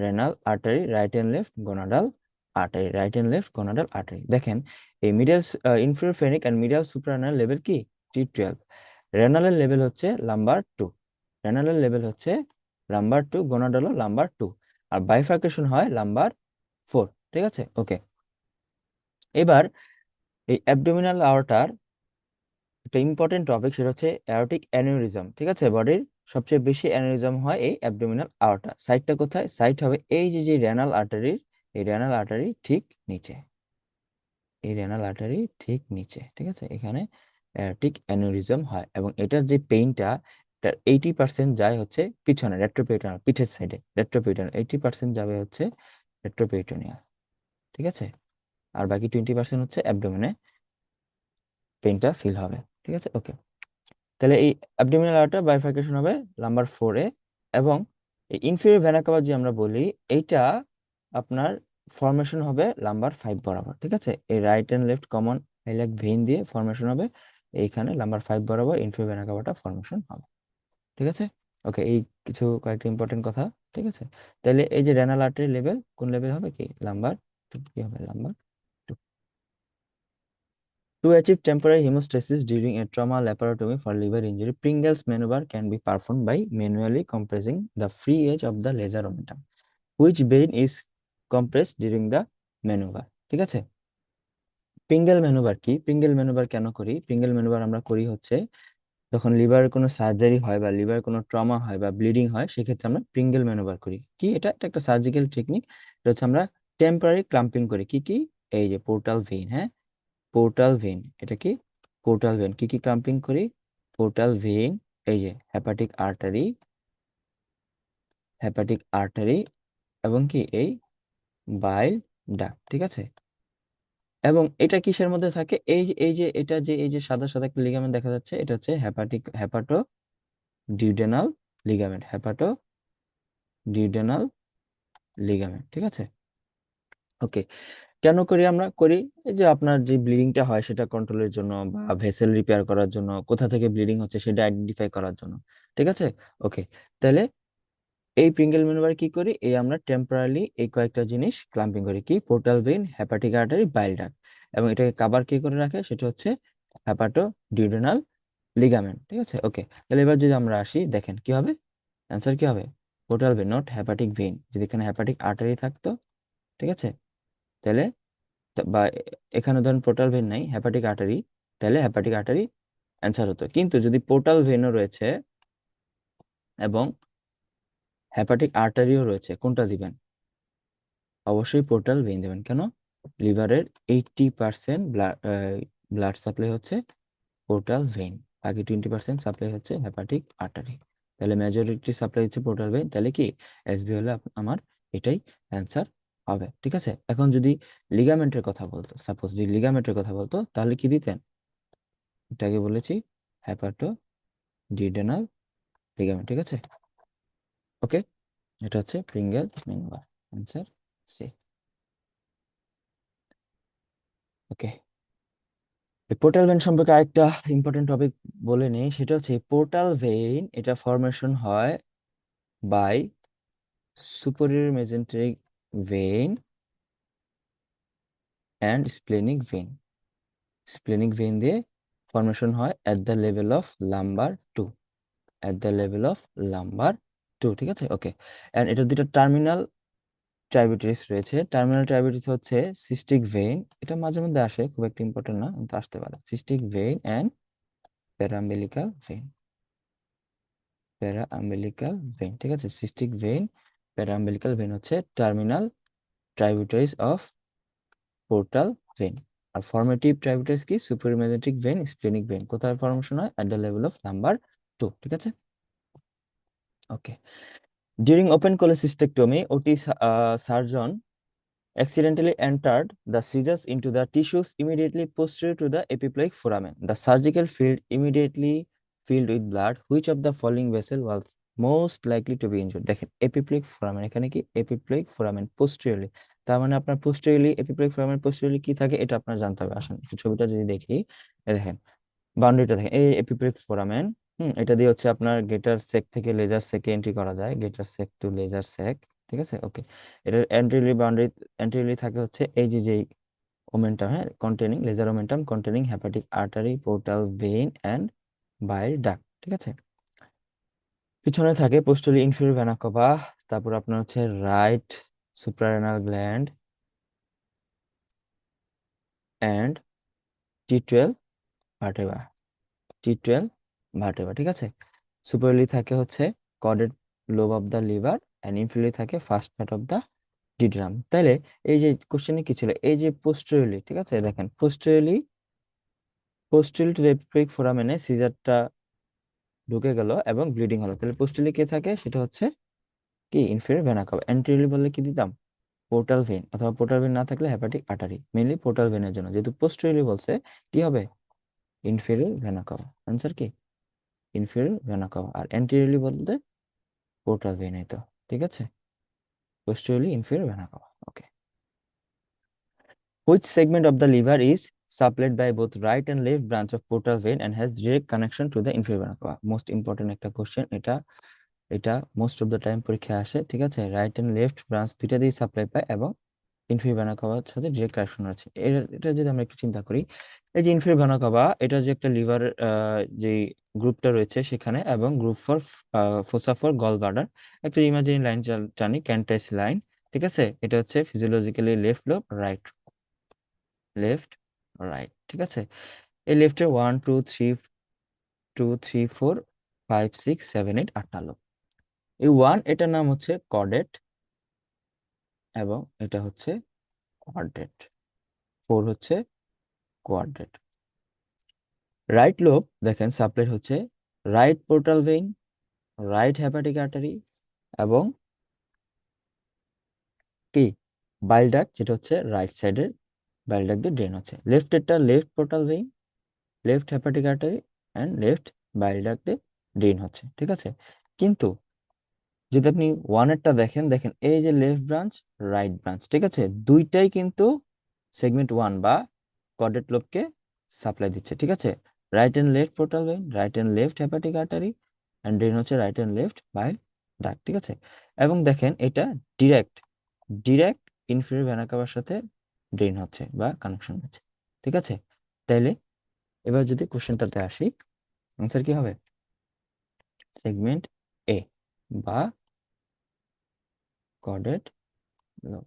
renal artery, right and left gonadal artery, right and left gonadal artery. দেখেন এই middle inferior phrenic and middle suprarenal level কি T12, রেনালের level হচ্ছে lumbar 2, রেনালের level হচ্ছে lumbar 2, গোনাডালও lumbar 2, আর bifurcation হয় লাম্বার 4। ঠিক আছে, ওকে, এবার এই অ্যাবডোমিনাল আওরটার একটা ইম্পর্টেন্ট টপিক, সেটা হচ্ছে অ্যাওরটিক অ্যানিউরিজম। ঠিক আছে, বডির সবচেয়ে বেশি অ্যানিউরিজম হয় এই অ্যাবডোমিনাল আওরটা। সাইটটা কোথায়? সাইট হবে এই যে যে রেনাল আর্টারির, এই রেনাল আর্টারি ঠিক নিচে, এই রেনাল আর্টারি ঠিক নিচে। ঠিক আছে, এখানে অ্যাওরটিক অ্যানিউরিজম হয় এবং এটার যে পেইনটা, এটার 80% যায় হচ্ছে পিছনে রেট্রোপেরিটোনিয়াল, পিঠের সাইডে রেট্রোপেরিটোনিয়াল, 80% যাবে হচ্ছে রেট্রোপেরিটোনিয়াল। ঠিক আছে, আর বাকি 20% হচ্ছে অ্যাবডোমেনে পেইনটা ফিল হবে। ঠিক আছে, ওকে, তাহলে এই অ্যাবডোমিনাল আওরটা বাইফার্কেশন হবে নাম্বার 4-এ, এবং এই ইনফেরিয়র ভেনা কাভা যে আমরা বলি, এইটা আপনার ফর্মেশন হবে নাম্বার 5 বরাবর। ঠিক আছে, এই right and left common iliac vein দিয়ে ফর্মেশন হবে এইখানে নাম্বার 5 বরাবর, ইনফেরিয়র ভেনা কাভাটা ফর্মেশন হবে। ঠিক আছে, ওকে, এই কিছু কয়েকটা ইম্পর্টেন্ট কথা। ঠিক আছে, তাহলে এই যে রেনাল আর্টারি লেভেল কোন লেভেল হবে? কি নাম্বার 2, কি হবে number 2। To achieve temporary hemostasis during a trauma laparotomy for liver injury, Pringle's maneuver can be performed by manually compressing the free edge of the laser omentum. Which vein is compressed during the maneuver? ঠিক আছে, Pringle manoeuvre কি? Pringle manoeuvre কেন করি? Pringle manoeuvre আমরা করি হচ্ছে যখন লিভারের কোনো সার্জারি হয় বা লিভারের কোনো ট্রমা হয় বা ব্লিডিং হয়, সেক্ষেত্রে আমরা প্রিঙ্গেল ম্যানুভার করি। কি এটা? এটা একটা সার্জিক্যাল টেকনিক। এটা হচ্ছে আমরা টেম্পোরারি ক্লাম্পিং করি। কি কি? এই যে পোর্টাল ভেইন, হ্যাঁ, পোর্টাল ভেইন। এটা কি? Portal vein. কি কি ক্লাম্পিং করি? পোর্টাল ভেইন, এই যে হেপাটিক আর্টারি, হেপাটিক আর্টারি, এবং কি এই বাইল ডাক্ট। ঠিক আছে, এবং এটা কিসের মধ্যে থাকে? এই যে এটা যে এই যে সাদা সাদা একটা লিগামেন্ট দেখা যাচ্ছে, এটা হচ্ছে hepato duodenal ligament, hepato duodenal ligament. ঠিক আছে, ওকে, কেন করি আমরা? করি এই যে আপনার যে ব্লিডিংটা হয় সেটা কন্ট্রোলের জন্য, বা ভেসেল রিপেয়ার করার জন্য, কোথা থেকে ব্লিডিং হচ্ছে সেটা আইডেন্টিফাই করার জন্য। ঠিক আছে, ওকে, তাহলে এই প্রিঙ্গেল ম্যানুভার কি করি? এই আমরা টেম্পোরারি এই কয়েকটা জিনিস ক্লাম্পিং করি। কি? পোর্টাল ভেইন, হেপাটিক আর্টারি, বাইল ডাক্ট, এবং এটাকে কাভার কি করে রাখে? সেটা হচ্ছে হেপাটো ডিউডেনাল লিগামেন্ট। ঠিক আছে, ওকে, তাহলে এবার যদি আমরা আসি, দেখেন কি হবে অ্যান্সার, কি হবে? Portal vein, not hepatic vein. যদি এখানে হেপাটিক আর্টারি থাকতো, ঠিক আছে, তাহলে বা এখানে ধরেন পোর্টাল ভেন নাই, হেপাটিক আর্টারি, তাহলে হেপাটিক আর্টারি অ্যান্সার হতো। কিন্তু যদি পোর্টাল ভেনও রয়েছে এবং হেপাটিক আর্টারিও রয়েছে, কোনটা দিবেন? অবশ্যই পোর্টাল ভেন দেবেন। কেন? লিভারের 80% ব্লাড সাপ্লাই হচ্ছে পোর্টাল ভেন, বাকি 20% সাপ্লাই হচ্ছে হেপাটিক আর্টারি। তাহলে মেজরিটি সাপ্লাই হচ্ছে পোর্টাল ভেন, তাহলে কি এসবি হলে আমার এটাই অ্যান্সার হবে। ঠিক আছে, এখন যদি লিগামেন্টের কথা বলতো, সাপোজ যদি লিগামেন্টের কথা বলতো, তাহলে কি দিতেন? এটাকে বলেছি হ্যাপাটো ডিডেনাল লিগামেন্ট। ঠিক আছে, ওকে, এটা হচ্ছে Pringle member, answer C. Okay, portal vein সম্পর্কে আরেকটা ইম্পর্টেন্ট টপিক বলে নেই, সেটা হচ্ছে পোর্টাল ভেইন এটা ফরমেশন হয় by superior mesenteric vein and splenic vein. Splenic vein দিয়ে ফরমেশন হয় at the level of lumbar two, at the level of lumbar two. ঠিক আছে, ওকে। অ্যান্ড এটা দুটো টার্মিনাল ট্রাইবিউটারিস রয়েছে। টার্মিনাল ট্রাইবিউটারিস হচ্ছে সিস্টিক ভেইন, এটা মাঝে মধ্যে আসে, খুব একটা ইম্পর্টেন্ট না, কিন্তু আসতে পারে। Cystic vein and paraumbilical vein, paraumbilical vein. ঠিক আছে, সিস্টিক ভেইন, প্যারাআম্বিলিকাল ভেইন হচ্ছে terminal tributaries of portal vein. আর ফর্মেটিভ ট্রাইবিউটারিস কি? Supermagnetic vein, splenic vein. কোথায় ফর্মেশন হয়? At the level of number 2। ঠিক আছে, okay. During open cholecystectomy, OT surgeon accidentally entered the scissors into the tissues immediately posterior to the epiploic foramen. The surgical field immediately filled with blood. Which of the following vessel was most likely to be injured? দেখেন epiploic foramen, এখানে কি epiploic foramen posteriorly, তার মানে আপনার posteriorly epiploic foramen posteriorly কি থাকে এটা আপনার জানতে হবে। আসুন একটু ছবিটা যদি দেখি, দেখেন বাউন্ডারিটা দেখেন, এই epiploic foramen, এটা দিয়ে হচ্ছে আপনার গেটার সেক থেকে লেজার সেকে এন্ট্রি করা যায়, গেটার সেক টু লেজার সেক। ঠিক আছে, ওকে। এটার অ্যান্টেরিয়রলি বাউন্ডারি, অ্যান্টেরিয়রলি থাকে হচ্ছে এই যে যেই ওমেন্টাম, হ্যাঁ, containing lesser omentum containing hepatic artery, portal vein and bile duct. ঠিক আছে, পিছনে থাকে পোস্টালি ইনফিরিয়র ভেনা কাভা, তারপর আপনার হচ্ছে right suprarenal gland and T12 vertebra, T12 vertebra. ঠিক আছে, সুপারলি থাকে হচ্ছে caudate lobe of the liver and inferiorly থাকে first part of the duodenum. তাইলে এই যে কোশ্চেনে কি ছিল, এই যে পোস্টেরিয়রলি, ঠিক আছে, দেখেন পোস্টেরিয়রলি, পোস্টেরিয়র টু রেপিক ফোরামেনে সিজারটা ঢুকে গেল এবং ব্লিডিং হলো, তাহলে পোস্টেরিয়রলি কে থাকে? সেটা হচ্ছে কি ইনফেরিয়র ভেনা কাভা। অ্যান্টেরিয়রলি বললে কি দিতাম? পোর্টাল ভেইন, অথবা পোর্টাল ভেইন না থাকলে হেপাটিক আর্টারি, মেইনলি পোর্টাল ভেইনের জন্য। যেহেতু পোস্টেরিয়রলি বলছে, কি হবে? Inferior vena cava. আনসার কি? Inferior vena cava. আর অ্যান্টেরিয়রলি বলতে পোর্টাল ভেইন হইতো। ঠিক আছে, posteriorly inferior vena cava. Okay, which segment of the liver is supplied by both right and left branch of portal vein and has direct connection to the inferior vena cava? Most important একটা question এটা, এটা most of the time পরীক্ষায় আসে। ঠিক আছে, right and left branch দুইটা দিয়ে supply পায় এবং ইনফিরিয়র ভেনা কাভার সাথে ডিরেক্ট কানেকশন আছে। এটা যদি আমরা একটু চিন্তা করি, এই যে ইনফিরিয়র ভেনা কাভা, এটা যে একটা লিভার যে গ্রুপটা রয়েছে সেখানে, এবং group for fossa for gall bladder, একটা ইমাজিন লাইন টানি, ক্যান্টাইস লাইন। ঠিক আছে, এটা হচ্ছে physiologically left lobe, right, left, right. ঠিক আছে, এই লেফটে 1 2 3 2 3 4 5 6 7 8 8টা লোক। এই 1 এটার নাম হচ্ছে কর্ডেট এবং এটা হচ্ছে কোয়াড্রেট, 4 হচ্ছে কোয়াড্রেট। রাইট লোব দেখেন সাপ্লাই হচ্ছে right portal vein, right hepatic artery এবং কি বাইল ডাক্ট, যেটা হচ্ছে রাইট সাইডের বাইল ডাক্ট দিয়ে ড্রেন হচ্ছে। লেফটেরটা left portal vein, left hepatic artery and left bile duct দিয়ে ড্রেন হচ্ছে। ঠিক আছে, কিন্তু যদি আপনি ওয়ানেরটা দেখেন, দেখেন এই যে লেফট ব্রাঞ্চ, রাইট ব্রাঞ্চ, ঠিক আছে, দুইটাই কিন্তু সেগমেন্ট 1 বা কর্ডেট লোবকে সাপ্লাই দিচ্ছে। ঠিক আছে, right and left portal vein, right and left hepatic artery and drain হচ্ছে right and left bile duct. ঠিক আছে, এবং দেখেন এটা ডিরেক্ট, ডিরেক্ট ইনফেরিয়র ভেনা কাভার সাথে ড্রেন হচ্ছে বা কানেকশন হচ্ছে। ঠিক আছে, তাইলে এবার যদি কোশ্চেনটাতে আসি, আনসার কি হবে? সেগমেন্ট এ বা chordate lobe.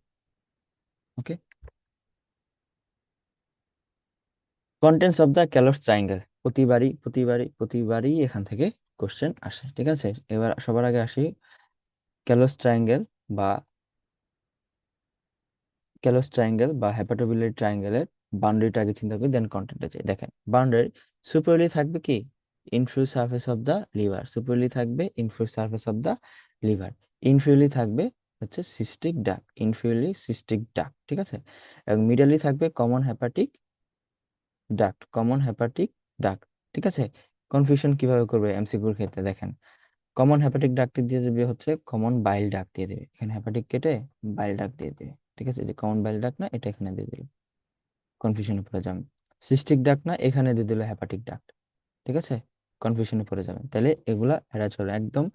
Okay, contents of the calls triangle, প্রতিবারই এখান থেকে কোশ্চেন আসে, ঠিক আছে। এবার সবার আগে আসি ক্যালস ট্রায়াঙ্গেল বা হেপাটোবিলিয়ারি ট্রায়াঙ্গেলের বাউন্ডারিটা আগে চিন্তা করি, দেন কন্টেন্টে যাই। দেখেন বাউন্ডারি সুপিরিয়রলি থাকবে কি inferior surface of the liver, superiorly থাকবে inferior surface of the liver, inferiorly থাকবে হচ্ছে সিস্টিক ডাক, ইনফিরিয়রলি সিস্টিক ডাক, ঠিক আছে। এবং মিডলি থাকবে কমন হেপাটিক ডাক্ট, ঠিক আছে। কনফিউশন কিভাবে করবে এমসিকিউর ক্ষেত্রে, দেখেন কমন হেপাটিক ডাক্ট দিয়ে দেবে হচ্ছে কমন বাইল ডাক্ট দিয়ে দেবে, এখানে হেপাটিক কেটে বাইল ডাক্ট দিয়ে দেবে, ঠিক আছে। যে কমন বাইল ডাক্ট না, এটা এখানে দিয়ে দিল, কনফিউশনে পড়ে যাবেন। সিস্টিক ডাক্ট না, এখানে দিয়ে দিল হেপাটিক ডাক্ট, ঠিক আছে। কনফিউশনে পড়ে যাবেন, তাহলে এগুলা এড়া চলে, একদম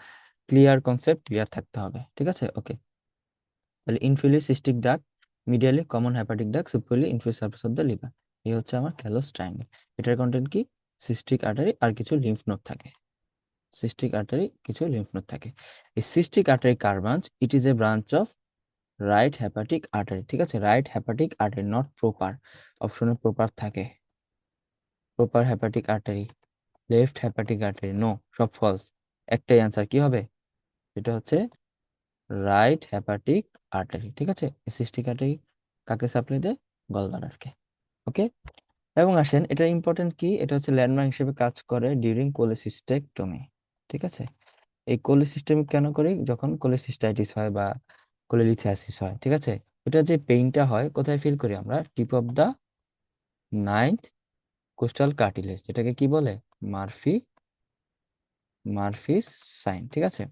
ক্লিয়ার কনসেপ্ট, ক্লিয়ার থাকতে হবে, ঠিক আছে। ওকে, তাহলে inferiorly cystic duct, medially common hepatic duct, superiorly inferior surface of the liver, এই হচ্ছে আমার ক্যালস ট্রায়াঙ্গেল। এটার কন্টেন্ট কি সিস্টিক আর্টারি আর কিছু লিম্ফ নোড থাকে, সিস্টিক আর্টারি কিছু লিম্ফ নোড থাকে। এই সিস্টিক আর্টারি কার branch? It is a branch of right hepatic artery, ঠিক আছে। Right hepatic artery, not proper, অপশনে প্রপার থাকে, proper hepatic artery, left hepatic artery no, সব ফলস। একটাই অ্যান্সার কি হবে, এটা হচ্ছে রাইট হেপাটিক আর্টারি, ঠিক আছে। সিস্টিক আর্টারি কাকে সাপ্লাই দেয়? গলব্লাডারকে, ওকে। এবং আসেন এটা ইম্পর্টেন্ট কি, এটা হচ্ছে ল্যান্ডমার্ক হিসেবে কাজ করে ডিউরিং কোলেসিস্টেকটমি, ঠিক আছে। এই কোলেসিস্টেমিক কেন করি? যখন কোলেসিস্টাইটিস হয় বা কোলেলিথিয়াসিস হয়, ঠিক আছে। এটা যে পেইনটা হয় কোথায় ফিল করি আমরা? Tip of the ninth costal cartilage, যেটাকে কি বলে? মার্ফি মার্ফিস সাইন, ঠিক আছে।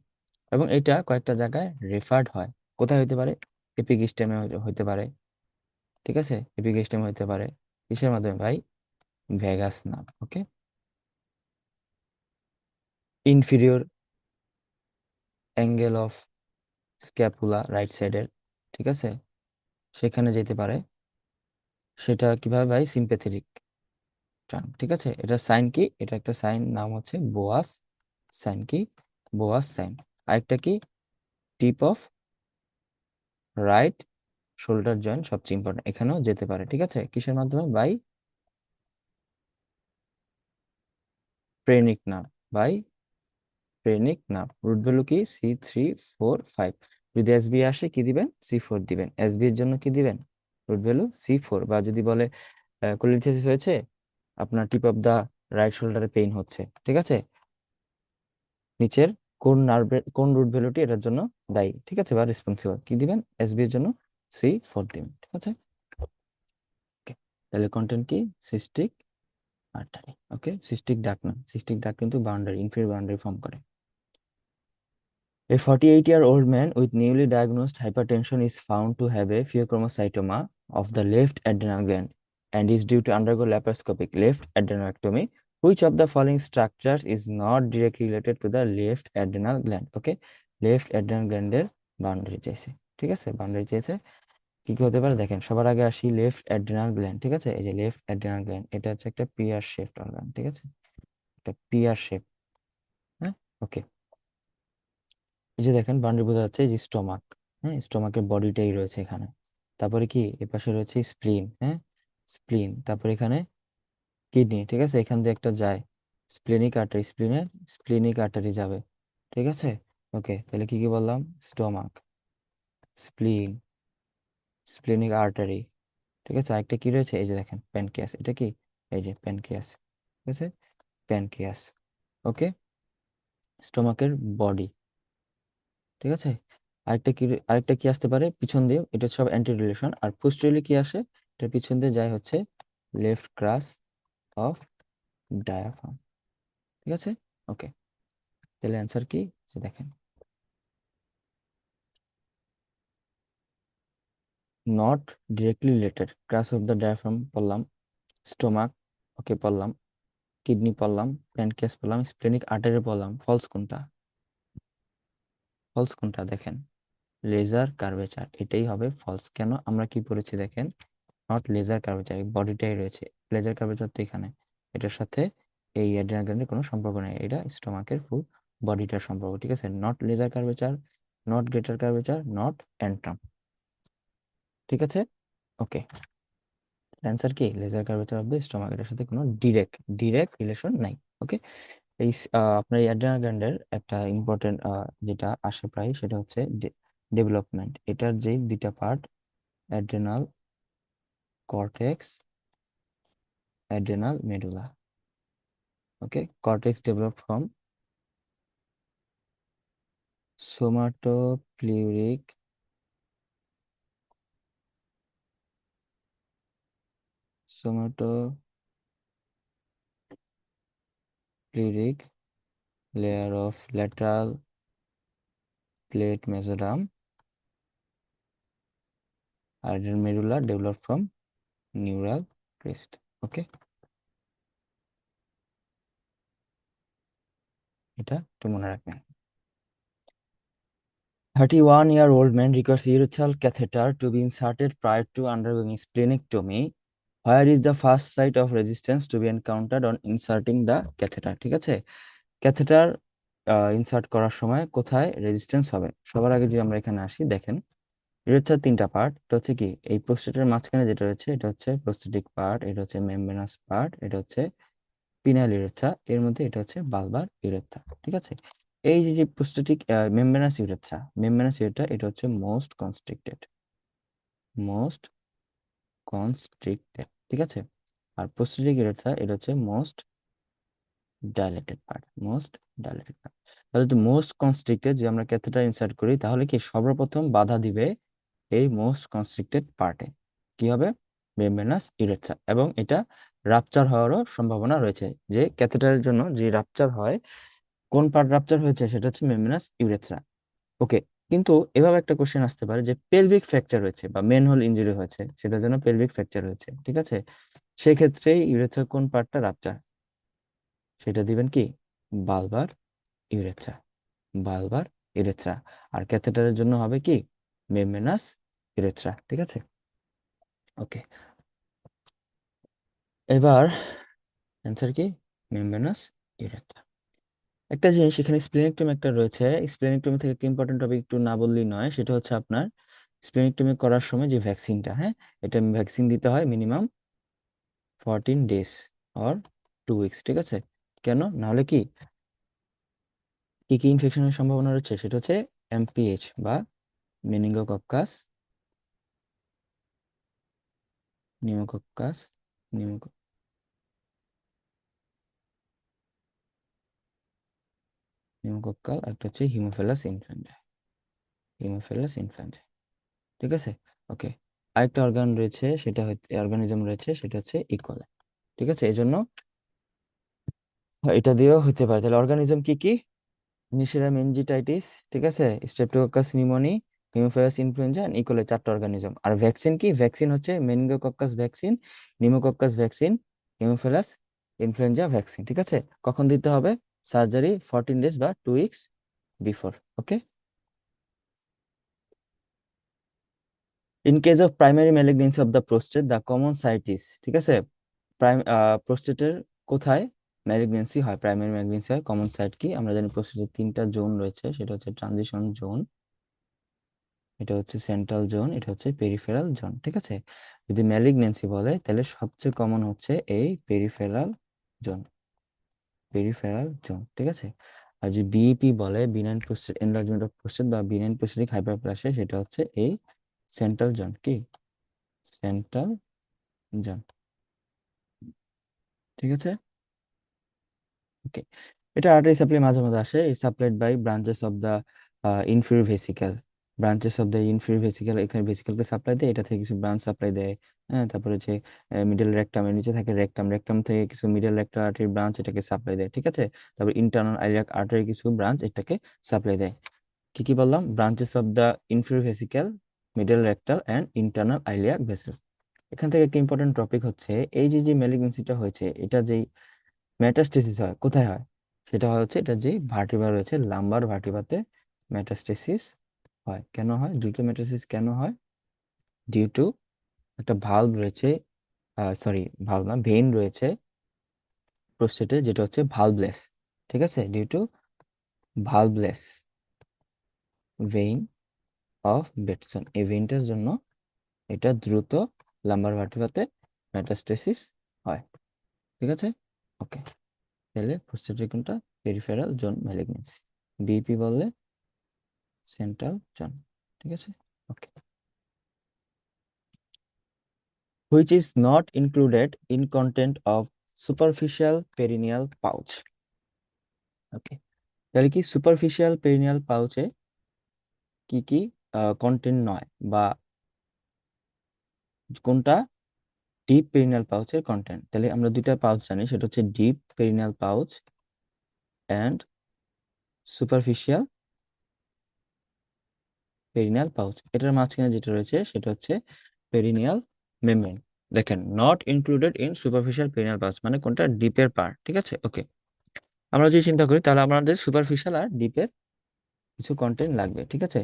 এবং এটা কয়েকটা জায়গায় রেফার্ড হয়, কোথায় হইতে পারে? এপিগিস্টেমে হইতে পারে, ঠিক আছে। এপিগিস্টেমে হইতে পারে কিসের মাধ্যমে ভাই? Vagus nerve, okay. Inferior angle of scapula right সাইডের, ঠিক আছে, সেখানে যেতে পারে। সেটা কিভাবে ভাই? সিম্প্যাথেটিক ট্রাঙ্ক, ঠিক আছে। এটা সাইন কি? এটা একটা সাইন, নাম হচ্ছে বোয়াস সাইন, কি? Boas sign. আরেকটা কি? Tip of right shoulder joint, সবচেয়ে ইম্পর্টেন্ট, এখানেও যেতে পারে, ঠিক আছে। কিসের মাধ্যমে? By phrenic nerve, by phrenic nerve. Root value কি? C345। যদি এসবি আসে কি দিবেন? C4 দিবেন। এসবি এর জন্য কি দিবেন? Root value C4। বা যদি বলে কোলিথিয়াসিস হয়েছে, আপনার টিপ অফ দা রাইট শোল্ডারে পেইন হচ্ছে, ঠিক আছে, নিচের কোন নার্ভের কোন রুট ভ্যালুটি এটার জন্য দায়ী, ঠিক আছে, বা রেসপন্সিবল, কি দিবেন? এসবি এর জন্য C4 দিবেন, ঠিক আছে। ওকে, তাহলে কন্টেন্ট কি? সিস্টিক আর্টারি, ওকে। সিস্টিক ডাক না, সিস্টিক ডাক কিন্তু বাউন্ডারি, ইনফিরিয়র বাউন্ডারি ফর্ম করে। A 48-year-old man with newly diagnosed hypertension is found to have a pheochromocytoma of the left adrenal gland and is due to undergo laparoscopic left adrenectomy. Which of the following structures is not directly related to the left adrenal gland? Okay, left adrenal gland এর boundary চাইছে, ঠিক আছে। Boundary চাইছে, কি কি হতে পারে দেখেন। সবার আগে আসি লেফট অ্যাড্রিনাল গ্ল্যান্ড, ঠিক আছে। এই যে লেফট অ্যাড্রিনাল গ্ল্যান্ড, এটা হচ্ছে একটা পিয়ার শেপড অর্গান, ঠিক আছে, একটা পিয়ার শেপ, হ্যাঁ, ওকে। এই যে দেখেন বাউন্ডারি বোঝা যাচ্ছে, এই যে স্টোমাক, হ্যাঁ, স্টোমাকের বডিটাই রয়েছে এখানে। তারপরে কি এপাশে রয়েছে স্প্লিন, হ্যাঁ, স্প্লিন। তারপরে এখানে কিডনি, ঠিক আছে, এখান দিয়ে একটা যায় স্প্লেনিক আর্টারি, স্প্লিনিক আর্টারি যাবে, ঠিক আছে। ওকে, তাহলে কি কি বললাম? স্টোমাক, স্প্লিন, স্প্লেনিক আর্টারি, ঠিক আছে। আরেকটা কি রয়েছে? এই যে দেখেন প্যানক্রিয়াস, এটা কি? এই যে প্যানক্রিয়াস, ঠিক আছে, প্যানক্রিয়াস, ওকে। স্টোমাকের বডি, ঠিক আছে। আরেকটা কি আসতে পারে পিছন দিয়ে? এটা সব অ্যান্টি রিলেশন। আর পোস্টেরিয়রলি কি আসে? এটা পিছন দিয়ে যায় হচ্ছে লেফট ক্রাস অফ ডায়াফ্রাম, ঠিক আছে, ওকে। তাহলে অ্যান্সার কি? যে দেখেন not directly related, crus of the diaphragm পড়লাম, স্টোমাক, ওকে, পড়লাম, কিডনি পড়লাম, প্যানক্রিয়াস পড়লাম, স্প্লেনিক আর্টারি পড়লাম। ফলস কোনটা? ফলস কোনটা দেখেন? লেজার কার্ভেচার, এটাই হবে ফলস। কেন? আমরা কি পড়েছি দেখেন, নট লেজার কার্ভেচার, এই বডিটাই রয়েছে। লেজার কার্ভেচার তো এখানে, এটার সাথে এই অ্যাড্রিনাল গ্ল্যান্ডের কোনো সম্পর্ক নেই, এটা স্টোমাকের ফুল বডিটার সম্পর্ক, ঠিক আছে। Not lesser curvature, not greater curvature, not antrum, ঠিক আছে, ওকে। অ্যান্সার কি lesser curvature of the stomach, এটার সাথে কোনো ডিরেক্ট রিলেশন নাই। ওকে, আপনার এই অ্যাড্রিনাল গ্ল্যান্ডের একটা ইম্পর্টেন্ট যেটা আসে প্রায়, সেটা হচ্ছে ডেভেলপমেন্ট। এটার যে দুইটা part, adrenal cortex, adrenal medulla. Okay, cortex develop from somatopleuric somatopleuric layer of lateral plate mesoderm, and medulla developed from neural crest. Okay, এটা একটু মনে রাখবেন। 31-year-old man requires urethral catheter to be inserted prior to undergoing splenectomy. Where is the first site of resistance to be encountered on inserting the catheter? ঠিক আছে, catheter insert করার সময় কোথায় resistance হবে? সবার আগে যদি আমরা এখানে আসি, দেখেন ইউরেথ্রার তিনটা পার্ট। এটা হচ্ছে কি, এই প্রোস্টেটের মাঝখানে যেটা রয়েছে এটা হচ্ছে প্রোস্টেটিক পার্ট, এটা হচ্ছে মেমব্রেনাস পার্ট, এটা হচ্ছে পিনাল ইউরেথ্রা, এর মধ্যে এটা হচ্ছে বালবার ইউরেথ্রা। ঠিক আছে, এই যে যে প্রোস্টেটিক মেমব্রেনাস ইউরেথ্রা এটা হচ্ছে মোস্ট কনস্ট্রিক্টেড। ঠিক আছে, আর প্রোস্টেটিক ইউরেথ্রা এটা হচ্ছে মোস্ট ডাইলেটেড পার্ট। তাহলে তো মোস্ট কনস্ট্রিক্টেড, যে আমরা ক্যাথেটার ইনসার্ট করি তাহলে কি সর্বপ্রথম বাধা দিবে এই মোস্ট কনস্ট্রিক্টেড পার্টে, কি হবে? Membranous urethra. এবং এটা রাপচার হওয়ারও সম্ভাবনা রয়েছে। যে ক্যাথেটারের জন্য যে রাপচার হয়, কোন পার্ট রাপচার হয়েছে সেটা হচ্ছে মেমব্রেনাস ইউরেথ্রা। ওকে, কিন্তু এভাবে একটা কোশ্চেন আসতে পারে যে পেলভিক ফ্র্যাকচার হয়েছে বা মেনহোল ইনজুরি হয়েছে, সেটার জন্য পেলভিক ফ্র্যাকচার হয়েছে। ঠিক আছে, সেক্ষেত্রে ইউরেথ্রার কোন পার্টটা রাপচার, সেটা দিবেন কি বালবার ইউরেথ্রা, বালবার ইউরেথ্রা। আর ক্যাথেটারের জন্য হবে কি মেমব্রেনাস ইউরেথ্রা। ঠিক আছে, ওকে, এবার অ্যান্সার কি মেমব্রেনাস ইউরেথ্রা। একটা জিনিস এখানে স্প্লেনেক্টমি একটা রয়েছে, স্প্লেনেক্টমি থেকে একটা ইম্পর্টেন্ট টপিক একটু না বললেই নয়, সেটা হচ্ছে আপনার স্প্লেনেক্টমি করার সময় যে ভ্যাকসিনটা, হ্যাঁ, এটা ভ্যাকসিন দিতে হয় মিনিমাম 14 days অর 2 weeks। ঠিক আছে, কেন? নাহলে কি কি কি ইনফেকশনের সম্ভাবনা রয়েছে, সেটা হচ্ছে এমপিএইচ বা মেনিঙ্গোকক্কাস নিউমোকক্কাস নিউমোকক্কাল, একটা হচ্ছে হিমোফিলাস ইনফ্লুয়েঞ্জা। ঠিক আছে, ওকে, আরেকটা অর্গান রয়েছে, সেটা হচ্ছে অর্গানিজম রয়েছে, সেটা হচ্ছে ইকোলাই। ঠিক আছে, এই জন্য এটা দিয়েও হতে পারে। তাহলে অর্গানিজম কি কি? নিশেরা মেনজিটাইটিস, ঠিক আছে, Streptococcus pneumoniae, Haemophilus influenzae, E coli, চারটা অর্গানিজম। আর ভ্যাকসিন কি? ভ্যাকসিন হচ্ছে meningococcus vaccine, pneumococcus vaccine, Haemophilus influenzae vaccine. ঠিক আছে, কখন দিতে হবে? সার্জারি 14 days বা 2 weeks before. Okay, in case of primary malignancy of the prostate the common site is, ঠিক আছে, প্রোস্টেটের কোথায় ম্যালিগনেন্সি হয়, প্রাইমারি ম্যালিগনেন্সি হয়, কমন সাইট কি? আমরা জানি প্রোস্টেটের তিনটা জোন রয়েছে, সেটা হচ্ছে ট্রানজিশন জোন, এটা হচ্ছে সেন্ট্রাল জোন, এটা হচ্ছে পেরিফেরাল জোন। ঠিক আছে, যদি ম্যালিগনেন্সি বলে তাহলে সবচেয়ে কমন হচ্ছে এই পেরিফেরাল জোন। ঠিক আছে, আর যদি বিইপি বলে, benign prostate enlargement of prostate বা বিনাইন প্রোস্টেটিক হাইপারপ্লাসিয়া, সেটা হচ্ছে এই সেন্ট্রাল জোন, কি সেন্ট্রাল জোন। ঠিক আছে, ওকে, এটা আর্টারি সাপ্লাই মাঝে মাঝে আসে, is supplied by inferior vesical branches of the inferior vesical, এখানে ভেসিকলকে সাপ্লাই দেয়, এটা থেকে কিছু ব্রাঞ্চ সাপ্লাই দেয়। হ্যাঁ, তারপরে হচ্ছে মিডল রেকটামের নিচে থাকে রেকটাম থেকে কিছু মিডল রেক্টাল আর্টারি ব্রাঞ্চ এটাকে সাপ্লাই দেয়। ঠিক আছে, তারপর ইন্টারনাল আইলিয়াক আর্টারি কিছু ব্রাঞ্চ এটাকে সাপ্লাই দেয়। কি কি বললাম? Branches of the inferior vesicle, middle rectal and internal iliac vessel. এখান থেকে একটা ইম্পর্টেন্ট টপিক হচ্ছে এই যে যে ম্যালিগনেন্সিটা হয়েছে, এটা যেই মেটাস্টেসিস হয়, কোথায় হয়? সেটা হয় হচ্ছে এটা যে ভার্টিব্রা রয়েছে, লাম্বার ভার্টিব্রাতে মেটাস্টেসিস হয়। কেন হয়? দ্রুত মেটাস্টেসিস কেন হয়? ডিউ টু একটা ভালভ রয়েছে, সরি ভালভ না, ভেইন রয়েছে প্রোস্টেটে, যেটা হচ্ছে ভালভলেস। ঠিক আছে, ডিউ টু ভালভলেস ভেইন অফ বেটসন, এই ভেইনটার জন্য এটা দ্রুত লাম্বার ভার্টিব্রাতে মেটাস্টেসিস হয়। ঠিক আছে, ওকে। তাহলে প্রস্টেটের কোনটা? Peripheral zone malignancy. বিপি বললে সেন্ট্রাল জোন। ঠিক আছে, ওকে। Which is not included in content of superficial perineal pouch. ওকে, তাহলে কি সুপারফিশিয়াল পেরিনিয়াল পাউচে কি কি কন্টেন্ট নয়, বা কোনটা ডিপ পেরিনিয়াল পাউচের কন্টেন্ট? তাহলে আমরা দুইটা পাউচ জানি, সেটা হচ্ছে deep perineal pouch and superficial perineal pouch. এটার মাঝখানে যেটা রয়েছে সেটা হচ্ছে পেরিনিয়াল মেমব্রেন। দেখেন, not included in superficial perineal pouch মানে কোনটা? ডিপের পার্ট। ঠিক আছে, ওকে। আমরা যদি চিন্তা করি তাহলে আমাদের সুপারফিশিয়াল আর ডিপের কিছু কন্টেন্ট লাগবে। ঠিক আছে,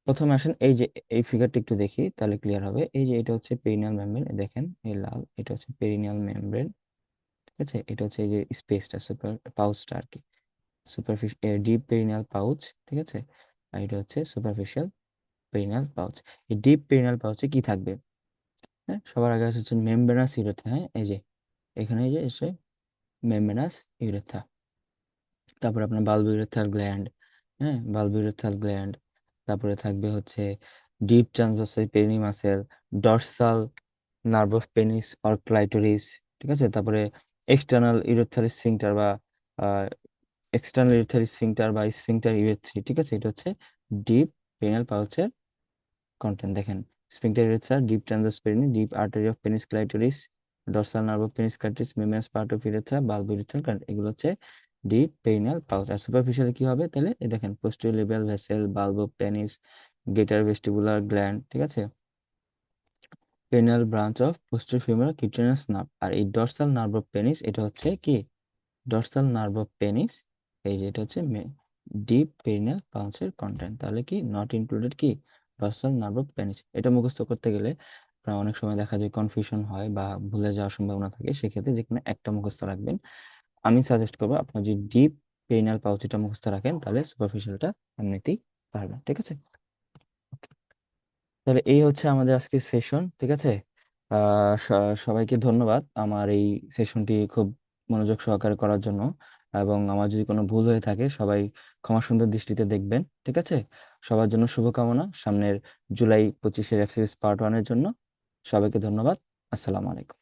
প্রথমে আসেন এই যে এই ফিগারটা একটু দেখি, তাহলে ক্লিয়ার হবে। এই যে এটা হচ্ছে পেরিনিয়াল মেমব্রেন, দেখেন এই লাল, এটা হচ্ছে পেরিনিয়াল মেমব্রেন। ঠিক আছে, এটা হচ্ছে এই যে স্পেসটা, সুপার পাউচটা আর কি, সুপারফিশিয়াল ডিপ পেরিনিয়াল পাউচ। ঠিক আছে, আর এটা হচ্ছে সুপারফিশিয়াল পেরিনিয়াল পাউচ। এই ডিপ পেরিনিয়াল পাউচে কি থাকবে? হ্যাঁ, সবার আগে হচ্ছে মেমব্রেনাস ইউরেথ্রা। হ্যাঁ, এই যে এখানে এই যে এসে মেমব্রেনাস ইউরেথ্রা। তারপরে আপনার বালবিউরেথ্রাল গ্ল্যান্ড। হ্যাঁ, বালবিউরেথ্রাল গ্ল্যান্ড। তারপরে থাকবে হচ্ছে deep transverse perinei muscle, dorsal nerve of penis or clitoris. ঠিক আছে, তারপরে এক্সটার্নাল ইউরেথ্রাল স্ফিংটার বা এক্সটার্নাল ইউরেথ্রাল স্ফিংটার বা স্ফিংটার ইউরেথ্রি। ঠিক আছে, এটা হচ্ছে ডিপ পেনাল পাউচের কন্টেন্ট। দেখেন, sphincter urethra, deep transverse perinei, deep artery of penis clitoris, dorsal nerve of penis clitoris, মেমিনাস part of urethra, bulb urethral current, এগুলো হচ্ছে ডিপ পেরিনিয়াল পাউচ। আর সুপারফিশিয়ালি কি হবে তাহলে? এই দেখেন, posterior labial vessel, bulb of penis, greater vestibular gland. ঠিক আছে, perineal branch of posterior femoral cutaneous nerve. আর এই ডর্সাল নার্ভ অফ পেনিস, এটা হচ্ছে কি? Dorsal nerve of penis. এই যে এটা হচ্ছে ডিপ পেরিনিয়াল পাউচের কন্টেন্ট। তাহলে কি নট ইনক্লুডেড? কি? Dorsal nerve of penis. এটা মুখস্থ করতে গেলে আপনার অনেক সময় দেখা যায় কনফিউশন হয় বা ভুলে যাওয়ার সম্ভাবনা থাকে, সেক্ষেত্রে যে কোনো একটা মুখস্থ রাখবেন। আমি সাজেস্ট করবো আপনার যদি ডিপ পেরিনিয়াল পাউচ এটা মুখস্থ রাখেন, তাহলে সুপারফিশিয়ালটা এমনিতেই পারবেন। ঠিক আছে, তাহলে এই হচ্ছে আমাদের আজকের সেশন। ঠিক আছে, সবাইকে ধন্যবাদ আমার এই সেশনটি খুব মনোযোগ সহকারে করার জন্য। এবং আমার যদি কোনো ভুল হয়ে থাকে, সবাই ক্ষমা সুন্দর দৃষ্টিতে দেখবেন। ঠিক আছে, সবার জন্য শুভকামনা সামনের জুলাই 25-এর এফসিএস পার্ট 1-এর জন্য। সবাইকে ধন্যবাদ। আসসালামু আলাইকুম।